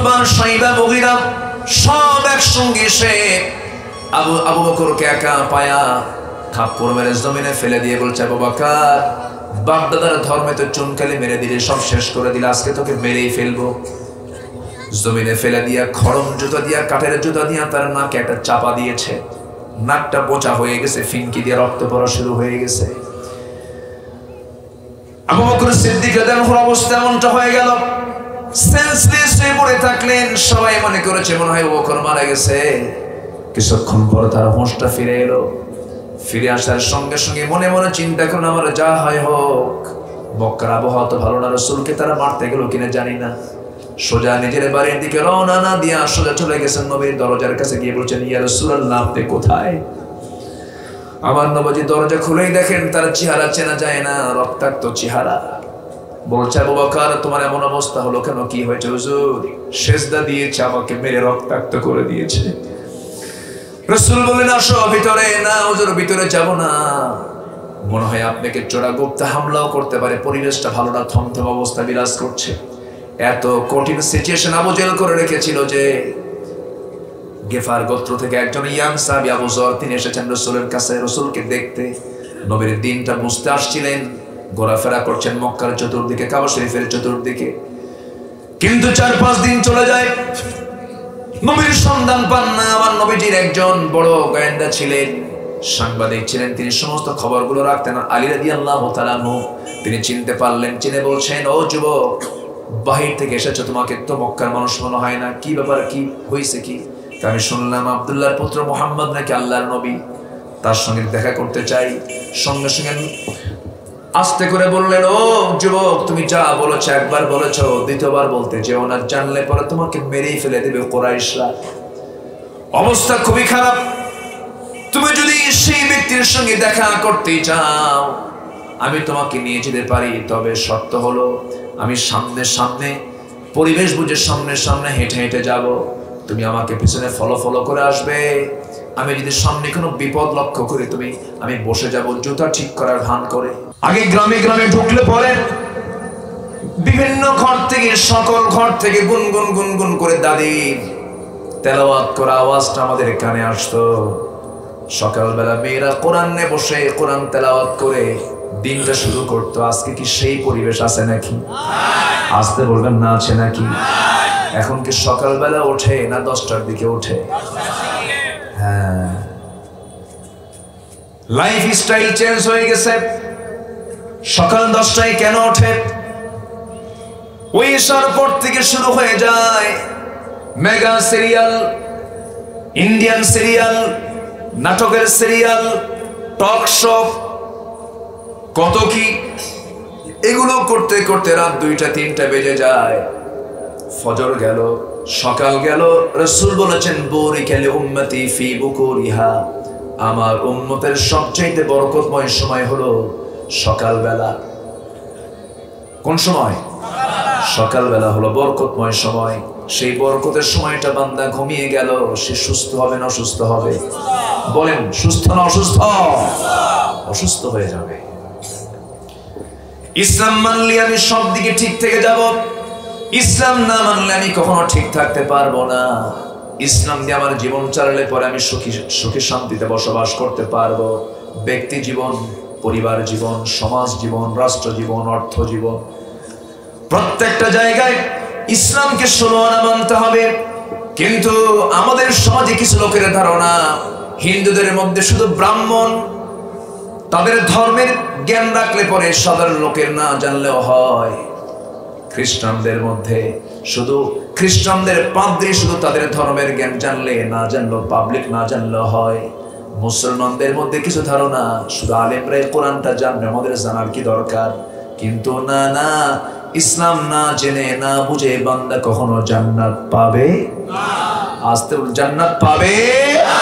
Utba, শাইবা, মুগীরা সব একসঙ্গে এসে আবু বকরকে একা পায়া থাপ্পড় মেরে জমিনে ফেলে দিয়ে বলছে, আবু বকর, বাপ দাদার ধর্মে তো চুনকালি মেরে দিলে, সব শেষ করে দিলে, আজকে তোকে মেরেই ফেলবো। জমিনে ফেলে দিয়া খড়ম জুতা দিয়া, কাঠের জুতা দিয়া তার নাকে একটা চাপা দিয়েছে। নাকটা বোচা হয়ে গেছে, ফিনকি দিয়ে রক্ত পড়া শুরু হয়ে গেছে। আবু বকর সিদ্দিক রাদিয়াল্লাহু আনহুর অবস্থা এমনটা হয়ে গেল, সেন্সলেস হয়ে পড়ে থাকলেন। সবাই মনে করেছে মনে হয় আবু বকর মারা গেছে। কিছুক্ষণ পর তার হোঁশটা ফিরে এলো। ফিরে আসার সঙ্গে সঙ্গে মনে মনে চিন্তা করলেন, আমার যা হয় হোক, মক্কার আবহাওয়া তো ভালো না, রাসূলকে তারা মারতে গেল কিনা জানি না। সোজা নিজের বাড়ির দিকে রওনা না দিয়ে আসলে চলে গেছেন নবীর দরজার কাছে, গিয়ে বলছেন, ইয়া রাসূলুল্লাহ, আপনি কোথায়? আমার নবী দরজা খুলেই দেখেন তার চেহারা চেনা যায় না, রক্তাক্ত চেহারা। বলছে, আবু বকর, তোমার এমন অবস্থা হলো কেন? কি হয়েছে? হুজুর সেজদা দিয়েছে, আমাকে মেরে রক্তাক্ত করে দিয়েছে। রাসূল বললেন, আসো ভিতরে। না হুজুর, ভিতরে যাব না, মনে হয় আপনাকে চোরাগুপ্ত হামলাও করতে পারে, পরিবেশটা ভালো না, থমথম অবস্থা বিরাজ করছে। এত কঠিন সিচুয়েশন আবু জেল করে রেখেছিল যে গেফার গোত্র থেকে একজন ইয়াং সাহাবী আবু যর, তিনি এসেছেন রাসূলের কাছে রাসূলকে দেখতে। নবীর দিনটা বুঝতে আসছিলেন, ঘোরাফেরা করছেন মক্কার চতুর্দিকে, কাবা শরীফের চতুর্দিকে। কিন্তু 4-5 দিন চলে যায়, নবীর সন্ধান পান না। আমার নবীজির একজন বড় গোয়েন্দা ছিলেন, সাংবাদিক ছিলেন, তিনি সমস্ত খবরগুলো রাখতেন। আলী রাদিয়াল্লাহু তাআলা আনহু তিনি চিনতে পারলেন, চিনে বলছেন, ও যুবক, বাহির থেকে এসেছো, তোমাকে তো মক্কার মানুষ মনে হয় না, কি ব্যাপার, কি হয়েছে কি? আমি শুনলাম আব্দুল্লাহর পুত্র মুহাম্মদ নাকি আল্লাহর নবী, তার সঙ্গে দেখা করতে চাই। সঙ্গে সঙ্গে আস্তে করে বললেন, ও যুবক, তুমি যা বলেছো একবার বলেছো, দ্বিতীয়বার বলতে যেও না, জানলে পরে তোমাকে মেরেই ফেলে দেবে কুরাইশরা। অবস্থা খুবই খারাপ। তুমি যদি সেই ব্যক্তির সঙ্গে দেখা করতে চাও, আমি তোমাকে নিয়ে যেতে পারি, তবে শর্ত হলো আমি সামনে সামনে পরিবেশ বুঝে সামনে সামনে হেঁটে হেঁটে যাব, তুমি আমাকে পিছনে ফলো করে আসবে। আমি যদি সামনে কোনো বিপদ লক্ষ্য করি, আমি বসে যাব জুতা ঠিক করার ভান করে। আগে গ্রামে গ্রামে ঢুকলে পরে বিভিন্ন ঘর থেকে, সকল ঘর থেকে গুনগুন গুনগুন করে দাদির তেলাওয়াত করা আওয়াজটা আমাদের কানে আসতো। সকালবেলা মেয়েরা কোরআন নিয়ে বসে কোরআন তেলাওয়াত করে দিনটা শুরু করতো। আজকে কি সেই পরিবেশ আছে নাকি? আসতে বলবেন না, আছে নাকি? এখন কি সকালবেলা ওঠে না 10টার দিকে ওঠে? হ্যাঁ, লাইফ স্টাইল চেঞ্জ হয়ে গেছে। সকাল 10টায় কেন ওঠে? ওই এশার পর থেকে শুরু হয়ে যায় মেগা সিরিয়াল, ইন্ডিয়ান সিরিয়াল, নাটকের সিরিয়াল, টক শো, কত কি, এগুলো করতে করতে রাত 2টা-3টা বেজে যায়। ফজর গেল, সকাল গেল। রাসূল বলেছেন, বুরিকা লি উম্মতি ফি বুকুরিহা, আমার উম্মতের সবচেয়ে বরকতময় সময় হলো সকালবেলা। কোন সময়? সকালবেলা হলো বরকতময় সময়। সেই বরকতের সময়টা বান্দা ঘুমিয়ে গেল, সে সুস্থ হবে না অসুস্থ হবে? বলেন, সুস্থ না অসুস্থ? অসুস্থ হয়ে যাবে। ইসলাম মানলে আমি সব দিকে ঠিক থেকে যাব, ইসলাম না মানলে আমি কখনো ঠিক থাকতে পারবো না। ইসলাম দিয়ে আমার জীবন চালালে পরে আমি সুখী শান্তিতে বসবাস করতে পারবো। ব্যক্তি জীবন, পরিবার জীবন, সমাজ জীবন, রাষ্ট্র জীবন, অর্থ জীবন, প্রত্যেকটা জায়গায় ইসলামকে 16 আনা মানতে হবে। কিন্তু আমাদের সমাজে কিছু লোকের ধারণা, হিন্দুদের মধ্যে শুধু ব্রাহ্মণ, তাদের ধর্মের জ্ঞান রাখলে পরে সাধারণ লোকের না জানলেও হয়। খ্রিস্টানদের মধ্যে শুধু খ্রিস্টানদের পাদ্রী শুধু তাদের ধর্মের জ্ঞান জানলে, না জানলেও পাবলিক না জানলেও হয়। মুসলমানদের মধ্যে কিছু ধারণা, শুধু আলেমরা কোরআনটা জানবে, আমাদের জানার কি দরকার? কিন্তু না না, ইসলাম না জেনে না বুঝে বান্দা কখনো জান্নাত পাবে না। আস্তে জান্নাত পাবে না।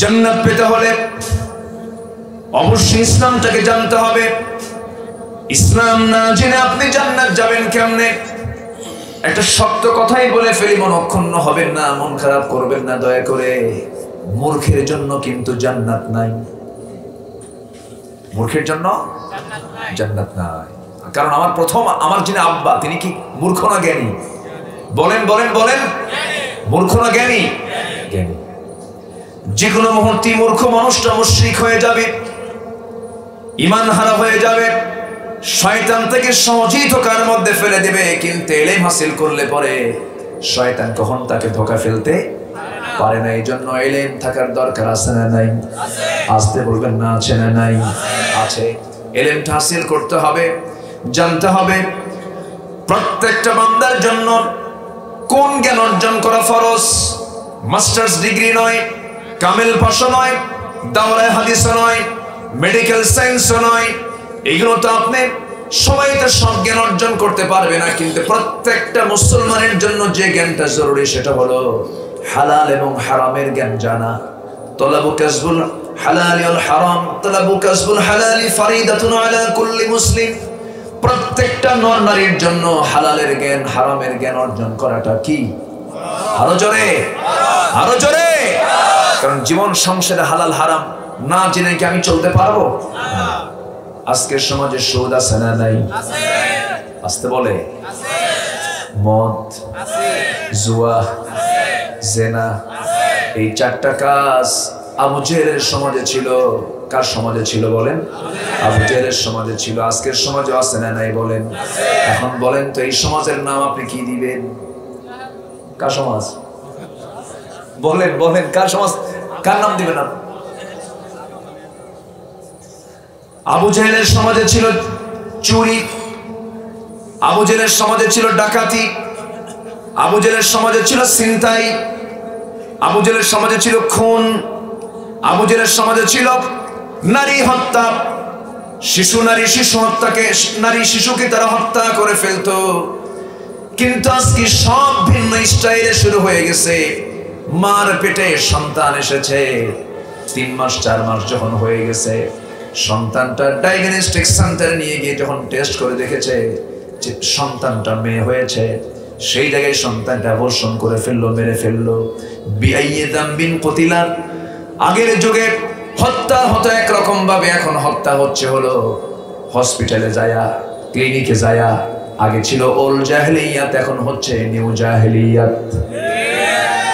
জান্নাত পেতে হলে অবশ্যই ইসলামটাকে জানতে হবে। ইসলাম না জেনে আপনি জান্নাত যাবেন কেমনে? একটা শক্ত কথাই বলে ফেলি, মনক্ষুণ্ণ হবেন না, মন খারাপ করবেন না দয়া করে। মূর্খের জন্য কিন্তু জান্নাত নাই। মূর্খের জন্য জান্নাত নাই। কারণ আমার যিনি আব্বা তিনি কি মূর্খ না জ্ঞানী? বলেন বলেন বলেন, মূর্খ না জ্ঞানী? জ্ঞানী। যে কোনো মুহূর্তে মূর্খ মানুষটা মুশরিক হয়ে যাবে, ঈমান হারা হয়ে যাবে, শয়তান থেকে সহজেই ধোঁকার মধ্যে ফেলে দেবে। কিন্তু ইলম হাসিল করলে পরে শয়তান কখন তাকে ধোঁকা ফেলতে পারে না। এই জন্য ইলম থাকার দরকার আছে না নাই? আসতে বলবেন না, আছে না নাই? আছে। ইলমটা হাসিল করতে হবে, জানতে হবে প্রত্যেকটা বান্দার জন্য কোন জ্ঞান অর্জন করা ফরজ। মাস্টার্স ডিগ্রি নয়, কামিল পাশা নয়, দাওরায়ে হাদিস নয়, মেডিকেল সায়েন্স নয়, এগুলো তো আপনি সবাই তো সব জ্ঞান অর্জন করতে পারবে না। কিন্তু প্রত্যেকটা মুসলমানের জন্য যে জ্ঞানটা জরুরি সেটা হলো হালাল এবং হারামের জ্ঞান জানা। তলাবু কাসবুল হালাল ওয়াল হারাম, তলাবু কাসবুল হালাল ফরিদাতুন আলা কুল্লি মুসলিম। প্রত্যেকটা নর নারীর জন্য হালালের জ্ঞান, হারামের জ্ঞান অর্জন করাটা কি? আরো জোরে, আরো জোরে। কারণ জীবন সংসারে হালাল হারাম না জেনে কি আমি চলতে পারবো? আজকের সমাজে সুদ আছে না নাই? আসতে বলে, মদ, জুয়া, জেনা, এই চারটা কাজ আবু জেহেলের সমাজে ছিল। কার সমাজে ছিল বলেন? আবু জেহেলের সমাজে ছিল। আজকের সমাজে আছে না নাই বলেন? এখন বলেন তো এই সমাজের নাম আপনি কি দিবেন? কার সমাজ? বলেন বলেন, কার সমাজ, কার নাম দিবেন আপনি? আবু জেহেলের সমাজে ছিল চুরি, আবু জেহেলের সমাজে ছিল ডাকাতি, আবু জেহেলের সমাজে ছিল ছিনতাই, আবু জেহেলের সমাজে ছিল খুন, আবু জেহেলের সমাজে ছিল নারী হত্যা। নারী শিশুকে তারা হত্যা করে ফেলতো। কিন্তু আজকে সব ভিন্ন স্টাইলে শুরু হয়ে গেছে। মার পেটে সন্তান এসেছে, 3 মাস 4 মাস যখন হয়ে গেছে, সন্তানটা ডায়াগনস্টিক সেন্টারে নিয়ে গিয়ে যখন টেস্ট করে দেখেছে যে সন্তানটা মেয়ে হয়েছে, সেই জায়গায় সন্তানটা অবর্ষণ করে ফেললো, মেরে ফেললো। বিআইয়ে দামবিন কতিলার। আগের যুগে হত্যা হতো একরকম ভাবে, এখন হত্যা হচ্ছে হলো হসপিটালে যায়া, ক্লিনিকে যায়া। আগে ছিল ওল্ড জাহেলিয়াত, এখন হচ্ছে নিউ জাহেলিয়াত।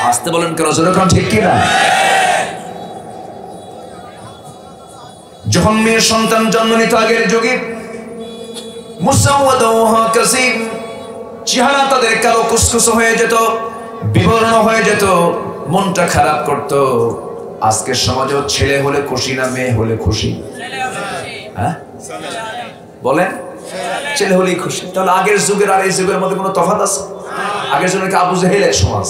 আসতে বলেন কেন, যেরকম ঠিক কিনা? যখন মেয়ের সন্তান জন্ম নিত আগের যুগে, মুসাওয়াদাহা কাসিম, চেহারা তাদের কালো কুসকুসো হয়ে যেত, বিবর্ণ হয়ে যেত, মনটা খারাপ করত। আজকের সমাজেও ছেলে হলে খুশি না মেয়ে হলে খুশি? হ্যাঁ বলেন, ছেলে হলেই খুশি। তাহলে আগের যুগের আর এই যুগের মধ্যে কোনো তফাৎ আছে? আগের যুগে আবু জেহেলের সমাজ,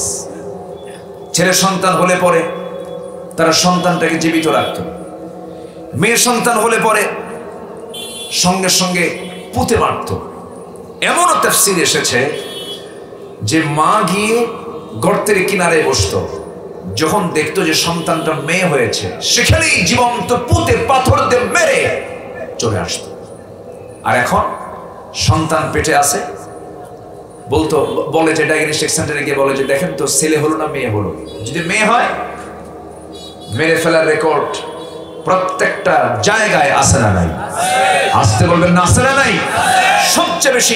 ছেলের সন্তান হলে পরে তারা সন্তানটাকে জীবিত রাখত। মেয়ের সন্তান হলে পরে সঙ্গে সঙ্গে পুঁতে মারত। এমনও তাফসীর এসেছে যে মা গিয়ে গর্তের কিনারে বসতো, যখন দেখতো যে সন্তানটা মেয়ে হয়েছে সেখানেই জীবন্ত পুঁতে পাথর দিয়ে মেরে চলে আসতো। আর এখন সন্তান পেটে আছে, বলে যে ডায়াগনস্টিক সেন্টারে গিয়ে বলে যে দেখেন তো ছেলে হলো না মেয়ে হলো। যদি মেয়ে হয় মেরে ফেলার রেকর্ড প্রত্যেকটা জায়গায় আছে না নাই? আসতে বলবেন না, আছে না নাই? সবচেয়ে বেশি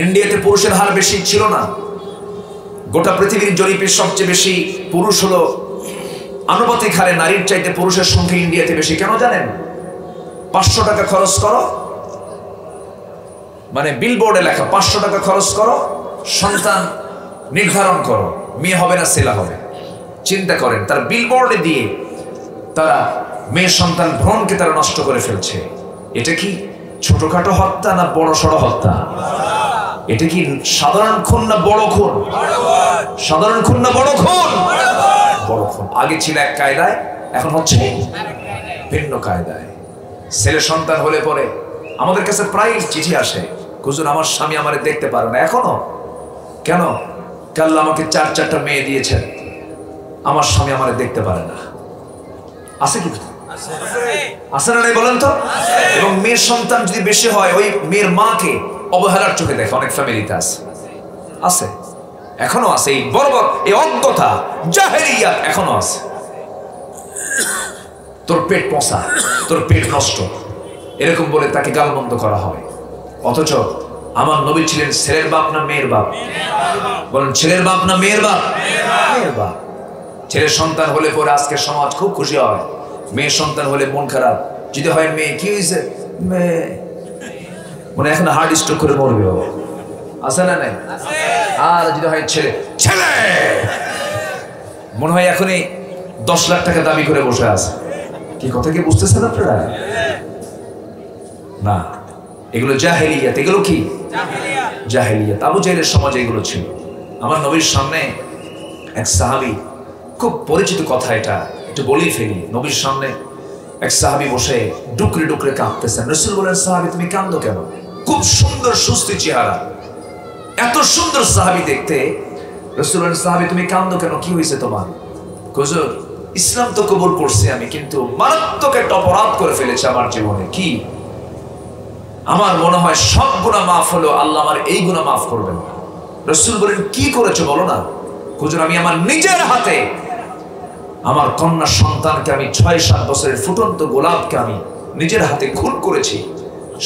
ইন্ডিয়াতে পুরুষের হার বেশি ছিল না। গোটা পৃথিবীর জরিপে সবচেয়ে বেশি পুরুষ হলো, আনুপাতিক হারে নারীর চাইতে পুরুষের সংখ্যা ইন্ডিয়াতে বেশি। কেন জানেন? 500 টাকা খরচ করো, মানে বিলবোর্ডে লেখা 500 টাকা খরচ করো, সন্তান নির্ধারণ করো, মেয়ে হবে না ছেলে হবে। চিন্তা করেন, তার বিলবোর্ডে দিয়ে তারা মেয়ের সন্তান ভ্রূণকে তারা নষ্ট করে ফেলছে। এটা কি ছোটখাটো হত্যা না বড় সড় হত্যা? এটা কি সাধারণ খুন না বড় খুন? সাধারণ খুন না বড় খুন? বড় খুন। আগে ছিল এক কায়দায়, এখন হচ্ছে ভিন্ন কায়দায়। ছেলে সন্তান হলে পরে আমাদের কাছে প্রায় চিঠি আসে, হুজুর আমার স্বামী আমারে দেখতে পারে না এখনো। কেন? আল্লাহ আমাকে 4টা মেয়ে দিয়েছেন, আমার স্বামী আমারে দেখতে পারে না। আছে কি? আছে না নাই বলেন তো? এবং মেয়ের সন্তান যদি বেশি হয়, ওই মেয়ের মাকে অবহেলার চোখে দেখে অনেক ফ্যামিলিতে আছে, এখনো আছে। এই বর্বর, এই অজ্ঞতা, জাহেলিয়াত এখনো আছে। তোর পেট পচা, তোর পেট নষ্ট, এরকম বলে তাকে গালমন্দ করা হয়। অথচ আমার নবী ছিলেন ছেলের বাপ না মেয়ের বাপ? বলেন, ছেলের বাপ না মেয়ের বাপ? মেয়ের বাপ। ছেলের সন্তান হলে পরে আজকে সমাজ খুব খুশি হয়, মেয়ের সন্তান হলে মন খারাপ। যদি হয় মেয়ে, কি হয়েছে মেয়ে, মনে এখন হার্ট স্ট্রোক করে মরবে, আছে না নাই? আর যদি হয় ছেলে, ছেলে মনে হয় এখনই 10 লাখ টাকা দাবি করে বসে আছে। কি কথা কি বুঝতেছেন আপনারা? না, এগুলো জাহেলিয়াত। এগুলো কি জাহেলিয়াত? আবু জাহেলের সমাজে এগুলো ছিল। আমার নবীর সামনে এক সাহাবী, খুব পরিচিত কথা, এটা একটু বলেই ফেলি। নবীর সামনে এক সাহাবী বসে ডুকরে ডুকরে কাঁদতেছেন। রাসূল বলেন, সাহাবী তুমি কাঁদো কেন? খুব সুন্দর সুস্থি চেহারা, এত সুন্দর সাহাবী দেখতে। রাসূল বলেন, সাহাবী তুমি কাঁদো কেন, কি হয়েছে তোমার? হুজুর, ইসলাম তো কবুল করছি আমি, কিন্তু মারাত্মক একটা অপরাধ করে ফেলেছি আমার জীবনে। কি? আমার মনে হয় সব গুনাহ মাফ হলো, আল্লাহ আমার এই গুনাহ মাফ করবেন। রাসূল বলেন, কি করেছো বলো না? হুজুর, আমি আমার নিজের হাতে আমার কন্যা সন্তানকে, আমি 6-7 বছরের ফুটন্ত গোলাপকে আমি নিজের হাতে খুন করেছি,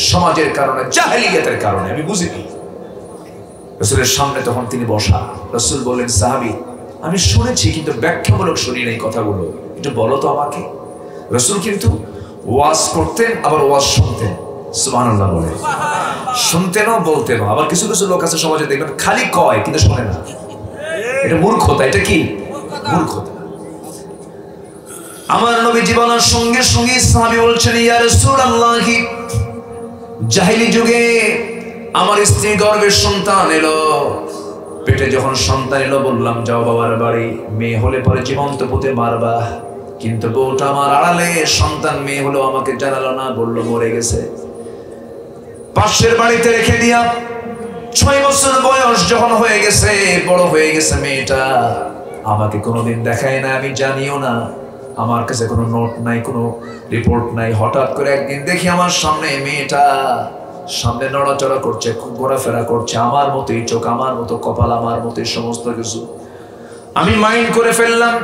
সমাজের কারণে, জাহেলিয়াতের কারণে। আমি বুঝিনি। রাসূলের সামনে তখন তিনি বসা। রাসূল বললেন, সাহাবী আমি শুনেছি কিন্তু ব্যাখ্যামূলক শুনি নাই কথাগুলো, একটু বলো তো আমাকে। রাসূল কিন্তু ওয়াজ করতেন, আবার ওয়াজ শুনতেন। সুবহানাল্লাহ বলে, শুনতেনও বলতেনও। আবার কিছু কিছু লোক আছে সমাজে, দেখবেন খালি কয় কিন্তু শোনে না। এটা মূর্খতা। এটা কি মূর্খতা? আমার নবী জীবনের সঙ্গে সঙ্গে সাহাবী বলছেন, ইয়া রাসূলুল্লাহ, জাহেলি যুগে আমার স্ত্রী গর্ভের সন্তান এলো, পেটে যখন সন্তান এলো বললাম যাও বাবার বাড়ি, মেয়ে হলে পরে জীবন্ত পুঁতে মারবা। কিন্তু বউটা আমার আড়ালে, সন্তান মেয়ে হলো আমাকে জানালো না, বললো মরে গেছে। পাশের বাড়িতে রেখে দিয়া 6 বছর বয়স যখন হয়ে গেছে, বড় হয়ে গেছে মেয়েটা, আমাকে কোনোদিন দেখায় না, আমি জানিও না, আমার কাছে কোনো নোট নাই, কোনো রিপোর্ট নাই। হঠাৎ করে একদিন দেখি আমার সামনে মেয়েটা সামনে নড়াচড়া করছে, খুব ঘোরাফেরা করছে, আমার মতোই চোখ, আমার মতো কপাল, আমার মতোই সমস্ত কিছু। আমি মাইন্ড করে ফেললাম,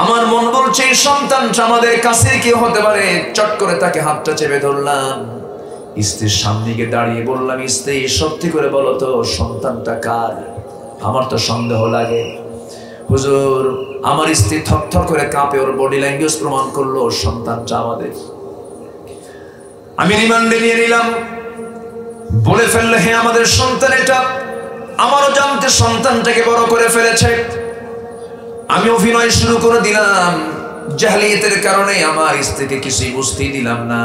আমার মন বলছে এই সন্তানটা আমাদের কাছে কেউ হতে পারে। চট করে তাকে হাতটা চেপে ধরলাম, স্ত্রীর সামনে গিয়ে দাঁড়িয়ে বললাম, স্ত্রী সত্যি করে বলো তো সন্তানটা কার? আমার তো সন্দেহ লাগে। হুজুর, আমার স্ত্রী থরথর করে কাঁপে, ওর বডি ল্যাঙ্গুয়েজ প্রমাণ করলো সন্তানটা আমাদের। আমি রিমান্ডে নিয়ে নিলাম, বলে ফেললে হ্যাঁ আমাদের সন্তান এটা। আমারও জানতে সন্তানটাকে বড় করে ফেলেছে। আমি অভিনয় শুরু করে দিলাম। জাহেলিয়াতের কারণে আমার স্ত্রীকে কিছুই বুঝতেই দিলাম না।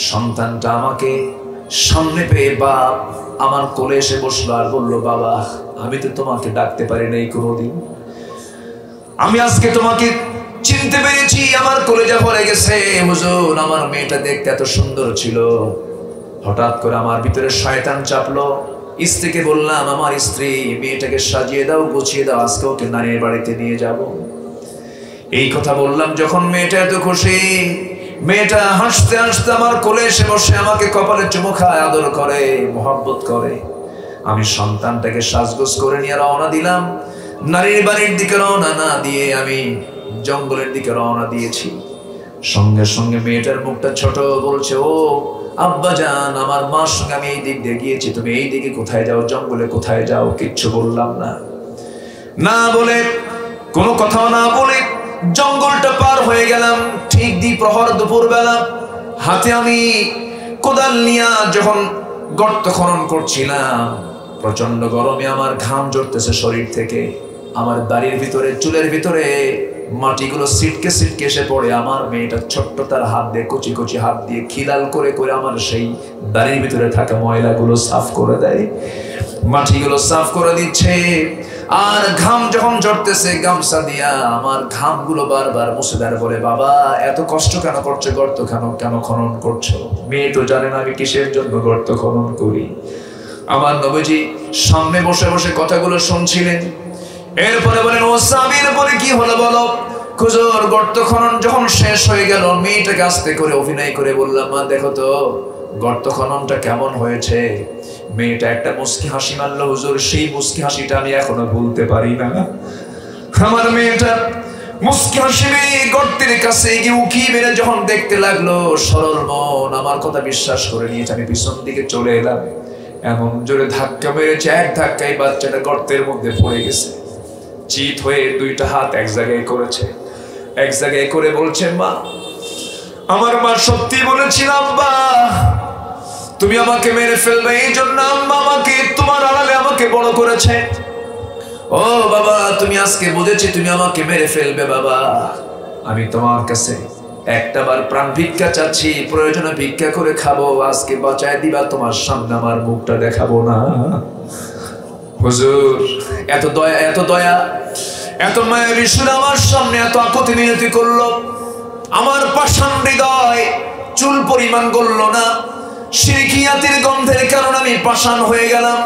সন্তানটা আমাকে সামনে পেয়ে বাপ আমার কোলে এসে বসলো আর বললো, বাবা আমি তো তোমাকে ডাকতে পারি নাই কোনোদিন, আমি আজকে তোমাকে চিনতে পেরেছি, আমার কলেজা ভরে গেছে। হুজুর, আমার মেয়েটা দেখতে এত সুন্দর ছিল, হঠাৎ করে আমার ভিতরে শয়তান চাপলো। স্ত্রীকে বললাম, আমার স্ত্রী মেয়েটাকে সাজিয়ে দাও, গুছিয়ে দাও, আজকে ওকে নানির বাড়িতে নিয়ে যাব। এই কথা বললাম যখন মেয়েটা এত খুশি, মেয়েটা হাসতে হাসতে আমার কোলে এসে বসে আমাকে কপালে চুমু খায়, আদর করে, মোহাব্বত করে। আমি সন্তানটাকে সাজগোজ করে নিয়ে রওনা দিলাম। নারীর বাড়ির দিকে রওনা না দিয়ে আমি জঙ্গলের দিকে রওনা দিয়েছি। সঙ্গে সঙ্গে মেয়েটার মুখটা ছোট, বলছে, ও আব্বা জান, আমার মার সঙ্গে আমি এই দিক দিয়ে গিয়েছি, তুমি এই দিকে কোথায় যাও, জঙ্গলে কোথায় যাও? কিচ্ছু বললাম না। না বলে, কোনো কথাও না বলে জঙ্গলটা পার হয়ে গেলাম। ঠিক দ্বিপ্রহর দুপুরবেলা, হাতে আমি কোদাল নিয়ে যখন গর্ত খনন করছিলাম, প্রচন্ড গরমে আমার ঘাম ঝরতেছে শরীর থেকে। আমার দাড়ির ভিতরে, চুলের ভিতরে মাটিগুলো সিটকে সিটকে এসে পড়ে। আমার মেয়েটা ছোট্ট তার হাত দিয়ে, কচি কচি হাত দিয়ে খিলাল করে করে আমার সেই দাড়ির ভিতরে থাকা ময়লাগুলো সাফ করে দেয়, মাটিগুলো সাফ করে দিচ্ছে। আর ঘাম যখন ঝরতেছে, গামছা দিয়া আমার ঘামগুলো বারবার মুছে দেয়। বলে, বাবা এত কষ্ট কেন করছো, গর্ত কেন খনন করছো? মেয়ে তো জানে না আমি কিসের জন্য গর্ত খনন করি। আমার নবীজি সামনে বসে বসে কথাগুলো শুনছিলেন। এরপরে বলেন, ও সাবির, বলে কি হলো বলো? হুজুর, গর্ত খনন যখন শেষ হয়ে গেল, মেয়েটাকে আস্তে করে অভিনয় করে বললাম, মা দেখো তো গর্ত খননটা কেমন হয়েছে। মেয়েটা একটা মুস্কি হাসি মারলো। হুজুর, সেই মুস্কি হাসিটা আমি এখনো ভুলতে পারি না। আমার মেয়েটা মুস্কি হাসিবে গর্তের কাছে গিয়ে উকি মেরে যখন দেখতে লাগলো, সরল মন আমার কথা বিশ্বাস করে নিয়েছে। আমি পিছন দিকে চলে এলাম, এমন জোরে ধাক্কা মেরেছে, এক ধাক্কায় বাচ্চাটা গর্তের মধ্যে পড়ে গেছে। চিত হয়ে দুইটা হাত এক জায়গায় করেছে, এক জায়গায় করে বলছে, মা, আমার মা সত্যি বলেছিল, আব্বা তুমি আমাকে মেরে ফেলবে, এই জন্য আম্মা আমাকে তোমার আড়ালে আমাকে বড় করেছে। ও বাবা, তুমি আজকে বুঝেছি তুমি আমাকে মেরে ফেলবে। বাবা, আমি তোমার কাছে একটা বার প্রাণ ভিক্ষা চাচ্ছি, প্রয়োজনে ভিক্ষা করে খাবো, আজকে বাঁচায় দিবা, তোমার সামনে আমার মুখটা দেখাবো না। হুজুর এত দয়া, এত দয়া, এত মায়াবী সুর আমার সামনে এত আকুতি মিনতি করলো, আমার পাষাণ হৃদয় চুল পরিমাণ গলল না। শিরকিয়াতের গন্ধের কারণে আমি পাষাণ হয়ে গেলাম,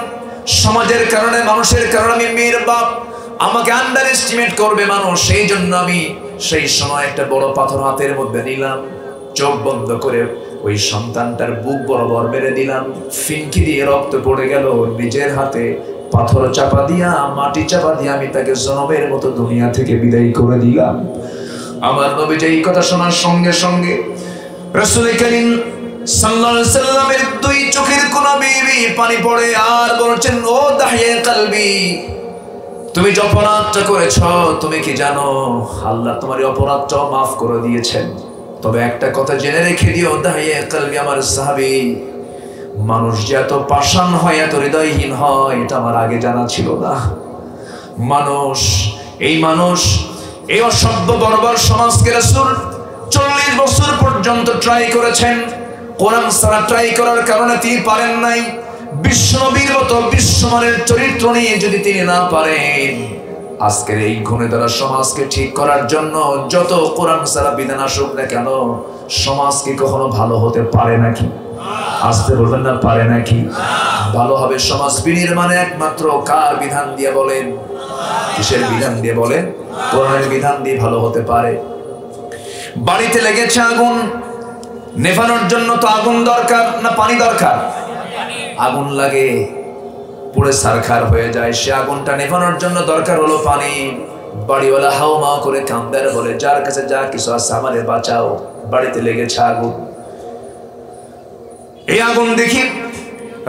সমাজের কারণে, মানুষের কারণে আমি মেয়ের বাপ, আমাকে আন্ডার এস্টিমেট করবে মানুষ, সেই জন্য আমি সেই সময় একটা বড় পাথর হাতের মধ্যে নিলাম, চোখ বন্ধ করে ওই সন্তানটার বুক বরাবর মেরে দিলাম, ফিনকি দিয়ে রক্ত পড়ে গেল, নিজের হাতে পাথর চাপা দিয়া, মাটি চাপা দিয়া আমি তাকে জনমের মতো দুনিয়া থেকে বিদায় করে দিলাম। আমার নবী যে এই কথা শোনার সঙ্গে সঙ্গে রাসূল করিম সাল্লাল্লাহু আলাইহি সাল্লামের দুই চোখের কোনা বেয়ে পানি পড়ে, আর বলছেন, ও দাহিয়ে কলবি, তুমি যে অপরাধটা করেছ, তুমি কি জানো আল্লাহ তোমার অপরাধটা মাফ করে দিয়েছেন। তবে একটা কথা জেনে রেখে দিও দাহিয়ে কলবি, আমার সাহাবী, মানুষ যে এত পাষাণ হয়, এত হৃদয়হীন হয়, এটা আমার আগে জানা ছিল না। মানুষ এই অসভ্য বর্বর সমাজকে রাসূল 40 বছর পর্যন্ত ট্রাই করেছেন। কোরআন ছাড়া ট্রাই করার কারণে তিনি পারেন নাই। বিশ্বনবীর মতো বিশ্বমানের চরিত্র নিয়ে যদি তিনি না পারেন, আজকের এই ঘুণেধরা সমাজকে ঠিক করার জন্য যত কোরআন ছাড়া বিধান আসুক না কেন, সমাজ কি কখনো ভালো হতে পারে নাকি? আসতে বলবেন না, পারে নাকি? ভালো হবে সমাজ বিনির্মাণে একমাত্র কার বিধান দিয়ে বলেন? কিসের বিধান দিয়ে বলেন? কোরআনের বিধান দিয়ে ভালো হতে পারে। বাড়িতে লেগেছে আগুন, নেভানোর জন্য তো আগুন দরকার না পানি দরকার? আগুন লাগে, পুড়ে ছারখার হয়ে যায়, সে আগুনটা নেভানোর জন্য দরকার হলো পানি। বাড়িওয়ালা হাওমাও করে কাঁদে আর বলে, যার কাছে যা কিছু আছে আমাদের বাঁচাও, বাড়িতে লেগেছে আগুন। এই আগুন দেখি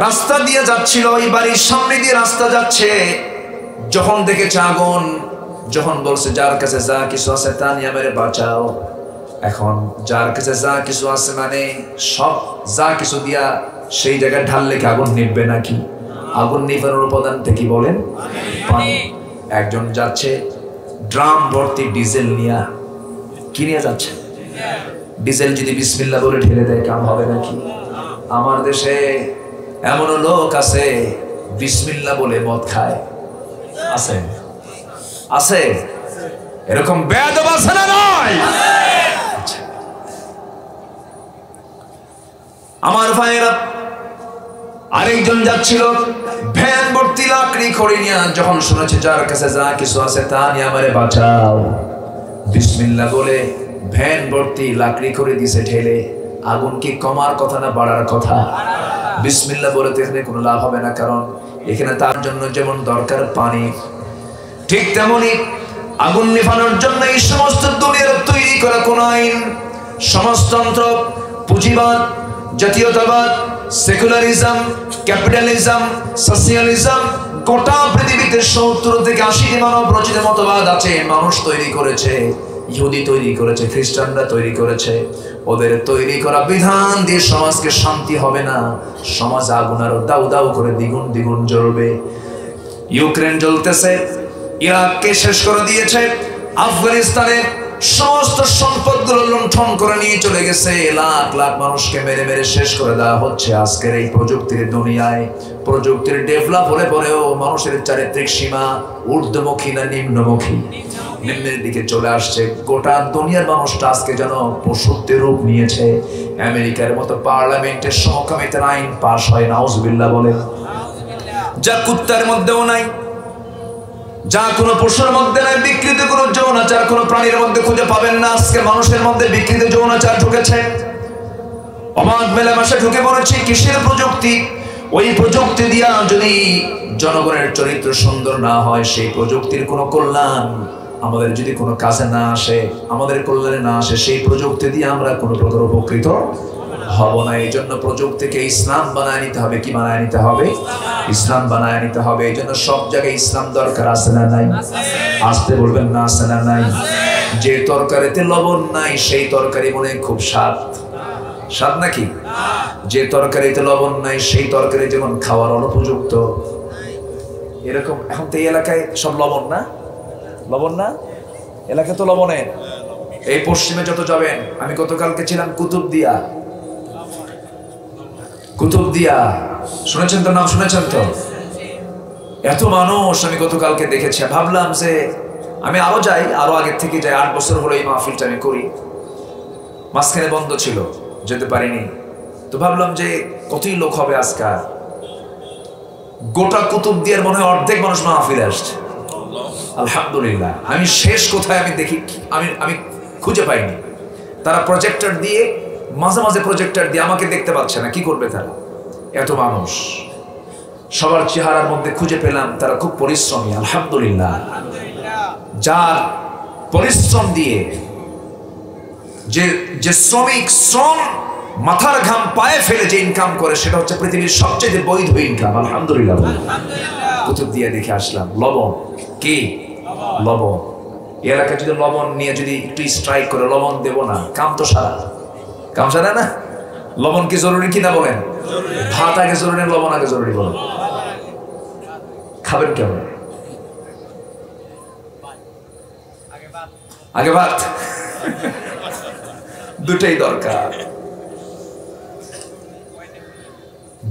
রাস্তা দিয়ে যাচ্ছিল, ওই বাড়ির সামনে দিয়ে রাস্তা যাচ্ছে, যখন দেখেছে আগুন, যখন বলছে যার কাছে যা কিছু আছে তা নিয়ে আমারে বাঁচাও। এখন যার কাছে যা কিছু আছে মানে সব যা কিছু দিয়া সেই জায়গায় ঢাললে কি আগুন নিভবে নাকি? আগুন নিভানোর উপাদানটা কি বলেন? পানি। একজন যাচ্ছে ড্রাম ভর্তি ডিজেল নিয়ে, কি নিয়ে যাচ্ছে? ডিজেল যদি বিসমিল্লাহ বলে ঢেলে দেয় কাম হবে নাকি? আমার দেশে এমনও লোক আছে বিসমিল্লাহ বলে মদ খায়, আছে আছে, এরকম বেয়াদব আছে না নয়? আমার ভাইয়েরা, আরেকজন যাচ্ছিল ভ্যান ভর্তি লাকড়ি খড়ি নিয়ে, যখন শুনেছে যার কাছে যা কিছু আছে তা নিয়ে আমারে বাঁচাও, বিসমিল্লাহ বলে ভ্যান ভর্তি লাকড়ি খড়ি দিছে ঢেলে। আগুন কি কমার কথা না বাড়ার কথা? বিসমিল্লাহ বলে তো এখানে কোনো লাভ হবে না, কারণ এখানে তার জন্য যেমন দরকার পানি, ঠিক তেমনি আগুন নিভানোর জন্য এই সমস্ত দুনিয়ার তৈরি করা কোন আইন, সমাজতন্ত্র, পুঁজিবাদ, জাতীয়তাবাদ, সেকুলারিজম, ক্যাপিটালিজম, সোশিয়ালিজম, গোটা পৃথিবীতে 70 থেকে 80টি মানব রচিত মতবাদ আছে। মানুষ তৈরি করেছে, ইহুদি তৈরি করেছে, খ্রিস্টানরা তৈরি করেছে। ওদের তৈরি করা বিধান দিয়ে সমাজকে শান্তি হবে না, সমাজ আগুন আরো দাউ দাউ করে দ্বিগুণ দ্বিগুণ জ্বলবে। ইউক্রেন জ্বলতেছে, ইরাককে শেষ করে দিয়েছে, আফগানিস্তানের সমস্ত সম্পদগুলো লুণ্ঠন করে নিয়ে চলে গেছে, লাখ লাখ মানুষকে মেরে মেরে শেষ করে দেওয়া হচ্ছে। আজকের এই প্রযুক্তির দুনিয়ায়, প্রযুক্তির ডেভেলপ হলে পরেও মানুষের চারিত্রিক সীমা ঊর্ধ্বমুখী না নিম্নমুখী? নিম্নের দিকে চলে আসছে। গোটা দুনিয়ার মানুষটা আজকে যেন পশুত্বের রূপ নিয়েছে। আমেরিকার মতো পার্লামেন্টের সমকামিতার আইন পাশ হয়, নাউজুবিল্লাহ বলেন, যা কুত্তার মধ্যেও নাই, যা কোনো পশুর মধ্যে নাই। বিকৃত কোনো যৌনাচার কোনো প্রাণীর মধ্যে খুঁজে পাবেন না। আজকে মানুষের মধ্যে বিকৃত যৌনাচার ঢুকেছে, অবাধ মেলামেশা ঢুকে পড়েছে। কিসের প্রযুক্তি? ওই প্রযুক্তি দিয়া যদি জনগণের চরিত্র সুন্দর না হয়, সেই প্রযুক্তির কোনো কল্যাণ আমাদের যদি কোনো কাজে না আসে, আমাদের কল্যাণে না আসে, সেই প্রযুক্তি দিয়ে আমরা কোনো প্রকার উপকৃত হব না। এই জন্য প্রযুক্তিকে ইসলাম বানায় নিতে হবে। কি বানায় নিতে হবে? ইসলাম বানায় নিতে হবে। এই জন্য সব জায়গায় ইসলাম দরকার, আছে না নাই? আসতে বলবেন না, আছে না নাই? যে তরকারিতে লবণ নাই সেই তরকারি মনে খুব স্বাদ, স্বাদ নাকি? যে তরকারিতে লবণ নাই সেই তরকারি যেমন খাওয়ার অনুপযুক্ত। এরকম এখন তো এই এলাকায় সব লবণ না, লবণ না এলাকা তো লবণের। এই পশ্চিমে যত যাবেন, আমি গতকালকে ছিলাম কুতুবদিয়া। কুতুবদিয়া শুনেছেন তো, নাম শুনেছেন তো? এত মানুষ আমি গতকালকে দেখেছি। ভাবলাম যে আমি আরো যাই, আরো আগের থেকে যাই। 8 বছর হলো এই মাহফিলটা আমি করি। মাঝখানে বন্ধ ছিল, যেতে পারিনি। তো ভাবলাম যে কতই লোক হবে আজকাল। গোটা কুতুবদিয়ার মনে হয় অর্ধেক মানুষ মাহফিলে আসছে। আলহামদুলিল্লাহ। আমি শেষ কোথায় আমি দেখি, আমি খুঁজে পাইনি। তারা প্রজেক্টর দিয়ে, মাঝে মাঝে প্রজেক্টর দিয়ে আমাকে দেখতে পাচ্ছে না। কি করবে তারা? এত মানুষ, সবার চেহারার মধ্যে খুঁজে পেলাম তারা খুব পরিশ্রমী। আলহামদুলিল্লাহ। যার পরিশ্রম দিয়ে, যে শ্রমিক শ্রম মাথার ঘাম পায়ে ফেলে যে ইনকাম করে, সেটা হচ্ছে পৃথিবীর সবচেয়ে বৈধ ইনকাম। আলহামদুলিল্লাহ। কুতুবদিয়া দেখে আসলাম। লবণ কি? লবণ। এই এলাকায় যদি লবণ নিয়ে যদি একটু স্ট্রাইক করে, লবণ দেব না, কাম তো সারা, কাম সারা না। লবণ কি জরুরি কিনা বলেন? ভাত আগে জরুরি, লবণ আগে জরুরি বলেন? খাবেন কেমন? আগে ভাত। দুটাই দরকার।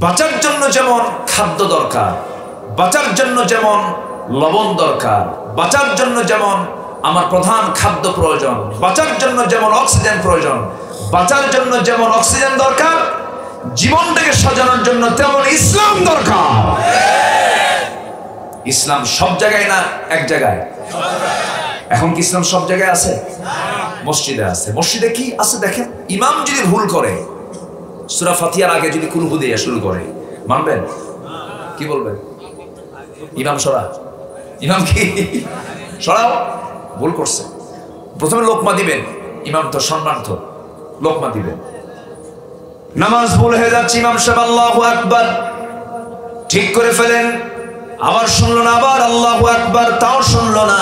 বাঁচার জন্য যেমন খাদ্য দরকার, বাঁচার জন্য যেমন লবণ দরকার, বাঁচার জন্য যেমন আমার প্রধান খাদ্য প্রয়োজন, বাঁচার জন্য যেমন অক্সিজেন প্রয়োজন, বাঁচার জন্য যেমন অক্সিজেন দরকার, জীবনটাকে সাজানোর জন্য তেমন ইসলাম দরকার। ইসলাম সব জায়গায় না, এক জায়গায়? এখন কি ইসলাম সব জায়গায় আছে? মসজিদে আছে। মসজিদে কি আছে দেখেন। ইমাম যদি ভুল করে, সূরা ফাতিহার আগে যদি কুল হু দিয়ে শুরু করে, মানবেন? কি বলবেন? ইমাম সরা, ইমাম কি সরাও, ভুল করছে। প্রথমে লোকমা দিবেন, ইমাম তো সম্মানিত, লোকমা দিবেন। নামাজ ভুল হয়ে যাচ্ছে, ইমাম সাহেব আল্লাহু আকবার ঠিক করে ফেলেন, আবার শুনলো না, আবার আল্লাহু আকবার, তাও শুনলো না।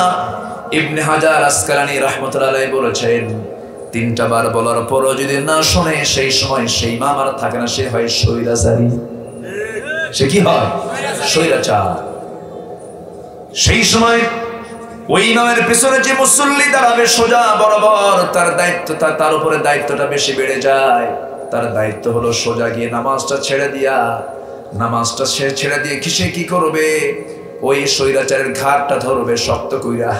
ইবনে হাজার আসকালানী রাহমাতুল্লাহ আলাইহি বলেছেন, 3টা বার বলার পরও যদি না শোনে, সেই সময় সেই ইমাম আর থাকে না, সে হয় স্বৈরাচারী। সে কি হয়? স্বৈরাচার। সেই সময় ওই ইমামের পিছনে যে মুসল্লি দাঁড়াবে সোজা বরাবর, তার দায়িত্ব, তার উপরে দায়িত্বটা বেশি বেড়ে যায়। তার দায়িত্ব হলো সোজা গিয়ে নামাজটা ছেড়ে দিয়া, নামাজটা ছেড়ে দিয়ে কিসে কি করবে? ওই স্বৈরাচারের ঘাড়টা ধরবে শক্ত কইরা,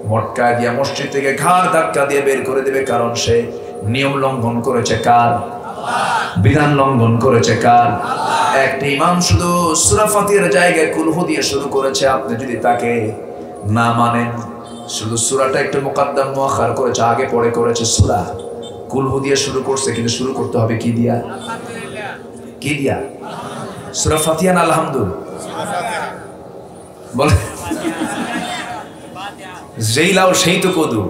মটকা দিয়া মসজিদ থেকে ঘাড় ধাক্কা দিয়ে বের করে দেবে। কারণ সে নিয়ম লঙ্ঘন করেছে কার? বিধান লঙ্ঘন করেছে কার? একটা ইমাম শুধু সূরা ফাতিহার জায়গায় কুল হু দিয়ে শুরু করেছে। আপনি যদি তাকে না মানেন, শুধু সূরাটা একটু মুকাদ্দাম মুআখার করেছে, আগে পরে করেছে সূরা, কুল হু দিয়ে শুরু করছে, কিন্তু শুরু করতে হবে কি দিয়া? কি দিয়া? সূরা ফাতিহা না আলহামদুলিল্লাহ বলে? যেই লাও সেই তো কদু।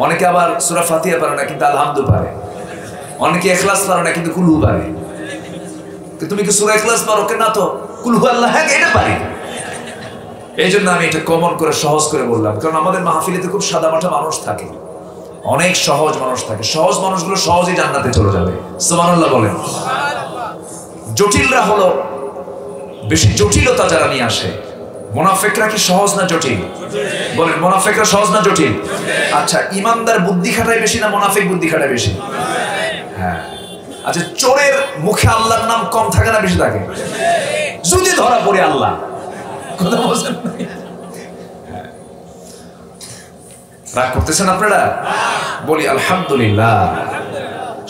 অনেকে আবার সূরা ফাতিহা পারে না কিন্তু আলহামদু পারে, অনেকে ইখলাস পারে না কিন্তু কুলহু পারে। তুমি কি সূরা ইখলাস পারো? কেন তো কুলহু আল্লাহ, হ্যাঁ এটা পারি। এই জন্য আমি এটা কমন করে সহজ করে বললাম, কারণ আমাদের মাহফিলেতে খুব সাদামাটা মানুষ থাকে, অনেক সহজ মানুষ থাকে। সহজ মানুষগুলো সহজেই জান্নাতে চলে যাবে। সুবহানাল্লাহ বলেন। জটিলরা হলো বেশি জটিলতা যারা নিয়ে আসে। মুনাফিকরা কি সহজ না জটিল? বলেন, মুনাফিকরা সহজ না জটিল? আচ্ছা, ইমানদার বুদ্ধি খাটায় বেশি না মুনাফিক বুদ্ধি খাটায় বেশি? হ্যাঁ। আচ্ছা, চোরের মুখে আল্লাহর নাম কম থাকে না বেশি থাকে? যদি ধরা পড়ে আল্লাহ, কথা বলছেন? রাগ করতেছেন আপনারা? বলি আলহামদুলিল্লাহ।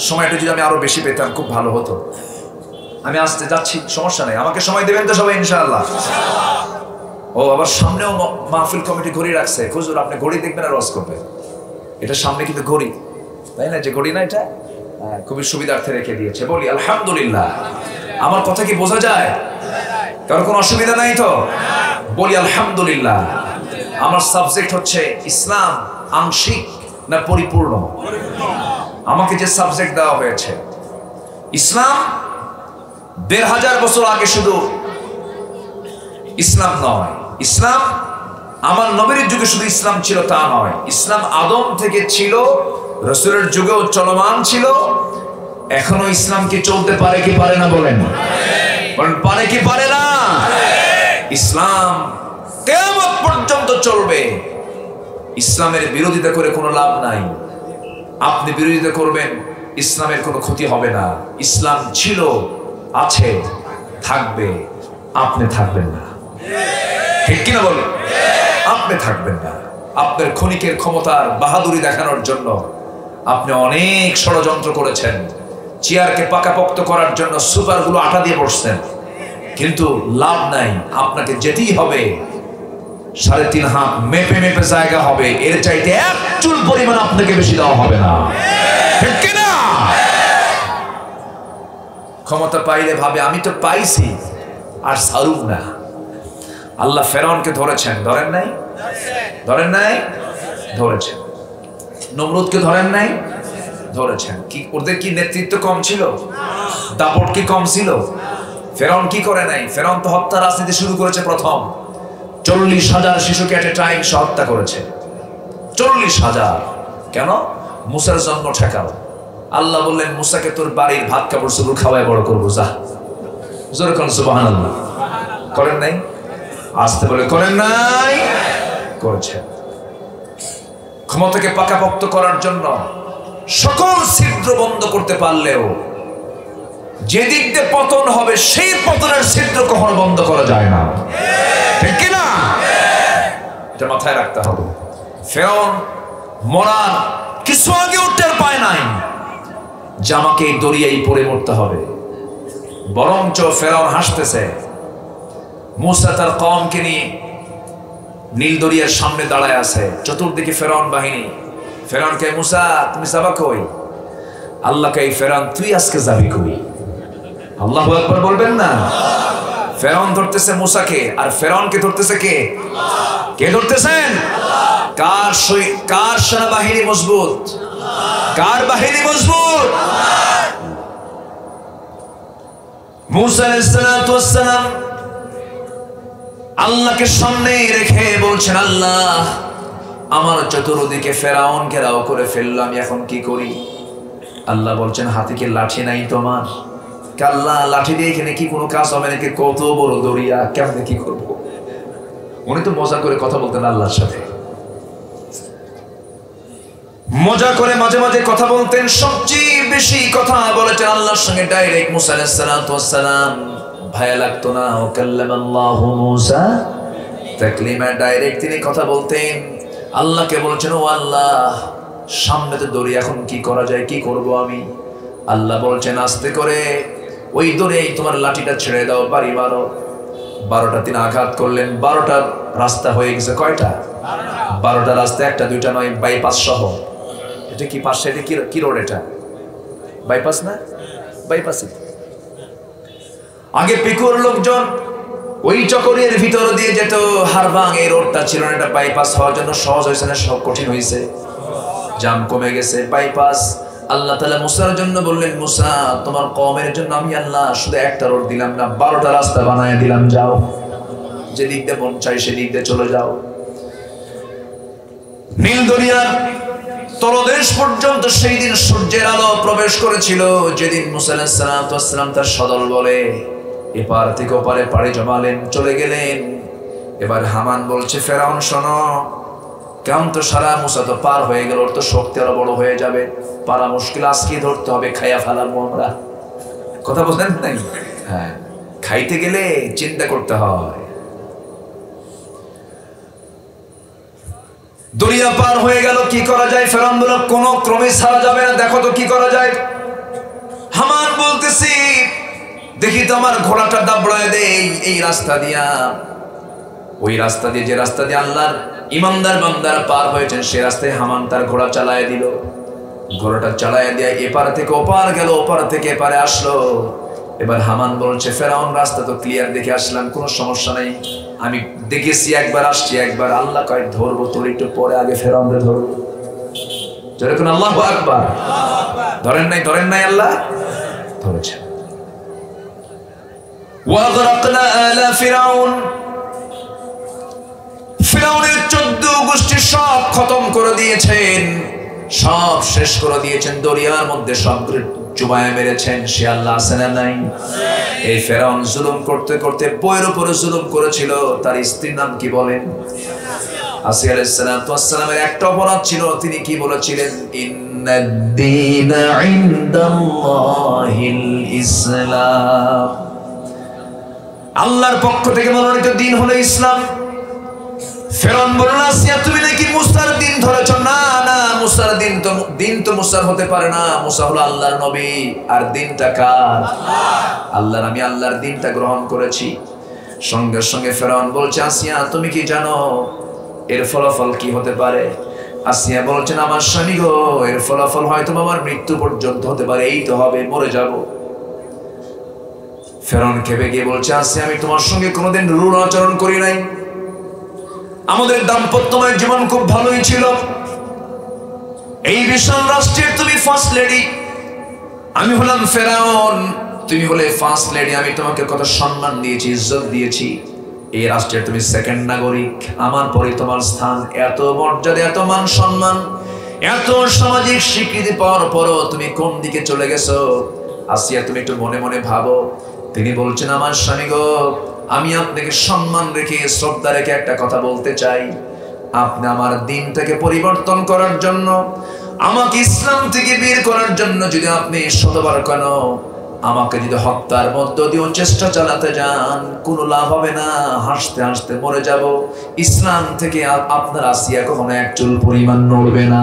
সময়টা যদি আমি আরো বেশি পেতাম খুব ভালো হতো। আমি আসতে যাচ্ছি, সমস্যা নেই, আমাকে সময় দেবেন তো সবাই ইনশাআল্লাহ? ও আবার সামনেও মাহফিল কমিটি ঘড়ি রাখছে। হুজুর আপনি ঘড়ি দেখবেন আর ওয়াজ করবেন। এটা সামনে কিন্তু ঘড়ি, তাই না? যে ঘড়ি না এটা, খুবই সুবিধার্থে রেখে দিয়েছে। বলি আলহামদুলিল্লাহ। আমার কথা কি বোঝা যায়? কারো কোনো অসুবিধা নাই তো? বলি আলহামদুলিল্লাহ। আমার সাবজেক্ট হচ্ছে ইসলাম আংশিক না পরিপূর্ণ। আমাকে যে সাবজেক্ট দেওয়া হয়েছে ইসলাম ১৫০০ বছর আগে শুধু ইসলাম নয়, ইসলাম আমার নবীর যুগে শুধু ইসলাম ছিল তা নয়, ইসলাম আদম থেকে ছিল, রাসূলের যুগেও চলমান ছিল। এখনো ইসলাম কি চলতে পারে কি পারে না বলেন? বলেন পারে কি পারে না? ইসলাম কিয়ামত পর্যন্ত চলবে। ইসলামের বিরোধিতা করে কোনো লাভ নাই। আপনি বিরোধিতা করবেন, ইসলামের কোনো ক্ষতি হবে না। ইসলাম ছিল, আছে, থাকবে, আপনি থাকবেন না। ঠিক কিনা বলেন? আপনি থাকবেন না। আপনার ক্ষণিকের ক্ষমতার বাহাদুরি দেখানোর জন্য আপনি অনেক ষড়যন্ত্র করেছেন। চেয়ারকে পাকাপোক্ত করার জন্য সুপারগুলো আটা দিয়ে বসছেন, কিন্তু লাভ নাই। আপনাকে যেতেই হবে। ৩.৫ হাত মেপে মেপে জায়গা হবে, এর চাইতে এক চুল পরিমাণ আপনাকে বেশি দেওয়া হবে না। ঠিক কিনা? ক্ষমতা পাইলে ভাবে আমি তো পাইছি, আর সারুক না। আল্লাহ ফেরাউনকে ধরেছেন, ধরেন নাই? ধরেন নাই? ধরেছেন। নমরুদকে ধরেন নাই? ধরেছেন। কি ওদের কি নেতৃত্ব কম ছিল? দাপট কি কম ছিল? ফেরাউন কি করে নাই? ফেরাউন তো হত্যা রাজনীতি শুরু করেছে প্রথম। ৪০,০০০ শিশুকে এট এ টাইম হত্যা করেছে। ৪০,০০০। কেন? মুসার জন্ম ঠেকাও। আল্লাহ বললেন মুসাকে তোর বাড়ির ভাত কাপড় চোপড় খাওয়ায় বড় করবো, যা। জোরে কোন সুবহানাল্লাহ। করেন নাই? আসতে বলে করেন নাই? করেছেন। ক্ষমতাকে পাকাপোক্ত করার জন্য সকল ছিদ্র বন্ধ করতে পারলেও যেদিক দিয়ে পতন হবে সেই পতনের ছিদ্র কখনো বন্ধ করা যায় না। ঠিক কিনা? এটা মাথায় রাখতে হবে। ফেরাউন মরার কিছু আগে টের পায় নাই যে আমাকে এই দরিয়ায় পড়ে মরতে হবে। বরঞ্চ ফেরাউন হাসতেছে। মুসা তার কওমকে নিয়ে নীল দরিয়ার সামনে দাঁড়ায় আছে, চতুর্দিকে ফেরাউন বাহিনী। ফেরাউনকে, মুসা তুমি যাবা কই? আল্লাহকে, এই ফেরাউন তুই আজকে যাবি কই? আল্লাহু আকবার বলবেন না? ফেরাউন ধরতেছে মুসাকে, আর ফেরাউনকে ধরতেছে কে? কে ধরতেছেন? কার সেনাবাহিনী মজবুত? কার বাহিনী মজবুত? মুসা আলাইহিস সালাতু ওয়াস সালাম আল্লাহকে সামনে রেখে বলছেন, আল্লাহ আমার চতুর্দিকে ফেরাউন ঘেরাও করে ফেললো, আমি এখন কি করি? আল্লাহ বলছেন, হাতে কি লাঠি নাই তোমার? আল্লাহ, লাঠি দিয়ে এখানে কি কোনো কাজ হবে নাকি? কত বড় দরিয়া, কেমনে কি করবো? উনি তো মজা করে কথা বলতেন আল্লাহর সাথে, মজা করে মাঝে মাঝে কথা বলতেন। সবচেয়ে বেশি কথা বলেছেন আল্লাহর সঙ্গে ডাইরেক্ট মুসা আলাইহিস সালাতু ওয়াস সালাম। ভায়া লাগতো না? ও কাল্লামাল্লাহু মুসা তাকলিমা, ডাইরেক্ট তিনি কথা বলতেন। আল্লাহকে বলছেন, ও আল্লাহ সামনে তো দরিয়া, এখন কি করা যায়, কি করব আমি? আল্লাহ বলছেন আস্তে করে ওই দরিয়ায় তোমার লাঠিটা ছেড়ে দাও, বাড়ি মারো। 12টা তিনি আঘাত করলেন। 12টা রাস্তা হয়ে গেছে। কয়টা? 12টা রাস্তা, একটা দুইটা নয়, বাইপাস সহ। এটা কি পাশে? এটা কি রোড? এটা বাইপাস না? বাইপাসই। আগে পিকুর লোকজন ওই চকরিয়ার ভিতর দিয়ে যেত, হারবাং এই রোডটা ছিল না। এটা বাইপাস হওয়ার জন্য সহজ হয়েছে না সব কঠিন হয়েছে? জাম কমে গেছে, বাইপাস। আল্লাহ তাআলা মুসার জন্য বললেন, মুসা তোমার কওমের জন্য আমি আল্লাহ শুধু একটা রোড দিলাম না, 12টা রাস্তা বানায় দিলাম, যাও যেদিক দিয়ে মন চাই সেদিক দিয়ে চলে যাও। নীল দরিয়ার তলদেশ পর্যন্ত সেই দিন সূর্যের আলো প্রবেশ করেছিল, যেদিন মুসা আলাইহিস সালাতু ওয়াস সালাম তার সদল বলে এপার থেকে ওপারে পাড়ি জমালেন, চলে গেলেন। এবার হামান বলছে, ফেরাউন শোনো, কেমন তো সারা মুসা তো পার হয়ে গেল, ওর তো শক্তি আরো বড় হয়ে যাবে, পারা মুশকিল, আজকে ধরতে হবে, খাইয়া ফেলাবো আমরা। কথা বলতেন নাই? হ্যাঁ, খাইতে গেলে চিন্তা করতে হয়। দরিয়া পার হয়ে গেল, কি করা যায়? ফেরাউন বলল, কোন ক্রমে ছাড়া যাবে না, দেখো তো কি করা যায়। হামান বলতেছি, দেখি তো আমার ঘোড়াটা দাবড়ায় দেই এই রাস্তা দিয়া। ওই রাস্তা দিয়ে, যে রাস্তা দিয়ে আল্লাহর ইমানদার বান্দারা পার হয়েছেন, সে রাস্তায় হামান তার ঘোড়া চালায় দিল। ঘোড়াটা চালায় দিয়ে এপার থেকে ওপার গেল, ওপার থেকে এপারে আসলো। এবার হামান বলছে, ফেরাউন রাস্তা তো ক্লিয়ার দেখে আসলাম, কোনো সমস্যা নেই, আমি দেখেছি একবার, আসছি একবার। আল্লাহ কয় ধরবো তোর একটু পরে, আগে। একবার আসছি একবার, আল্লাহ কয় ধরবো তোর একটু পরে, আগে ফেরাউনরে ধরবো। যেরকম আল্লাহু আকবার। ধরেন নাই আল্লাহ ধরেছেন। ওয়াগরাকনা আলা ফিরাউন, ফিরাউনের 14 গোষ্ঠী সব খতম করে দিয়েছেন, সব শেষ করে দিয়েছেন, দরিয়ার মধ্যে সবগুলো চুবায় মেরেছেন। সে আল্লাহ আছে না নাই? এই ফেরাউন জুলুম করতে করতে বইয়ের উপরে জুলুম করেছিল। তার স্ত্রীর নাম কি বলেন? আসিয়া আলাইহিস সালামের একটা অপরাধ ছিল, তিনি কি বলেছিলেন? ইন্নাদ-দীনা ইনদাল্লাহিল ইসলাম, আল্লাহর পক্ষ থেকে মনোনীত দিন হলো ইসলাম। ফেরাউন বলল, আসিয়া তুমি নাকি মুসার দিন ধরেছ? না না, মুসার দিন তো মুসার হতে পারে না। মুসা হলো আল্লাহর নবী, আর দিনটা কার? আল্লাহর। আমি আল্লাহর দিনটা গ্রহণ করেছি। সঙ্গে সঙ্গে ফেরাউন বলছে, আসিয়া তুমি কি জানো এর ফলাফল কি হতে পারে? আসিয়া বলছেন, আমার স্বামী গো, এর ফলাফল হয়তো আমার মৃত্যু পর্যন্ত হতে পারে। এই তো হবে, মরে যাব। ফেরাউন খেপে গিয়ে বলছে, আসিয়া আমি তোমার সঙ্গে কোনোদিন রুল আচরণ করি নাই, আমাদের দাম্পত্যময় জীবন খুব ভালোই ছিল। এই বিশাল রাষ্ট্রের তুমি ফার্স্ট লেডি, আমি হলাম ফেরাউন, তুমি হলে ফার্স্ট লেডি। আমি তোমাকে কত সম্মান দিয়েছি, ইজ্জত দিয়েছি। এই রাষ্ট্রের তুমি সেকেন্ড নাগরিক, আমার পরে তোমার স্থান। এত মর্যাদা, এত মান সম্মান, এত সামাজিক স্বীকৃতি পাওয়ার পরও তুমি কোন দিকে চলে গেছো? আসিয়া তুমি একটু মনে মনে ভাবো। তিনি বলছেন, আমার স্বামী গো, আমি আপনাকে সম্মান রেখে, শ্রদ্ধা রেখে একটা কথা বলতে চাই। আপনি আমার দিনটাকে পরিবর্তন করার জন্য, আমাকে ইসলাম থেকে বের করার জন্য যদি আপনি শতবার কেন আমাকে যদি হত্যার মধ্য দিয়েও চেষ্টা চালাতে যান, কোনো লাভ হবে না, হাসতে হাসতে মরে যাব। ইসলাম থেকে আপনার আসিয়া কখনো এক চুল পরিমাণ নড়বে না।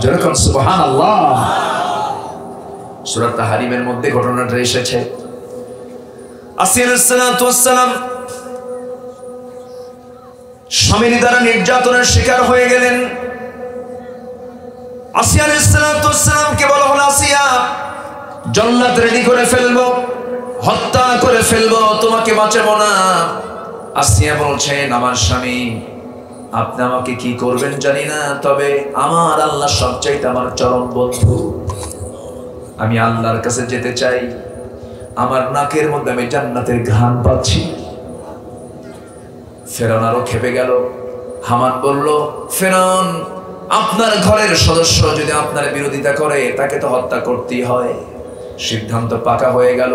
যেরকম সুবহানাল্লাহ। সূরা তাহরিমের মধ্যে ঘটনাটা এসেছে। আসিয়া আলাইহিস সালাম স্বামীর দ্বারা নির্যাতনের শিকার হয়ে গেলেন। আসিয়া আলাইহিস সালামকে বলা হলো, আসিয়া জল্লাদ রেডি করে ফেলবো, হত্যা করে ফেলবো, তোমাকে বাঁচাবো না। আসিয়া বলছেন, আমার স্বামী, আপনি আমাকে কি করবেন জানি না, তবে আমার আল্লাহ সবচাইতে আমার চরম বন্ধু। আমি আল্লাহর কাছে যেতে চাই, আমার নাকের মধ্যে আমি জান্নাতের ঘ্রাণ পাচ্ছি। ফেরাউন আরো খেপে গেল। হামান বলল, ফেরাউন, আপনার ঘরের সদস্য যদি আপনার বিরোধিতা করে, তাকে তো হত্যা করতেই হয়। সিদ্ধান্ত পাকা হয়ে গেল,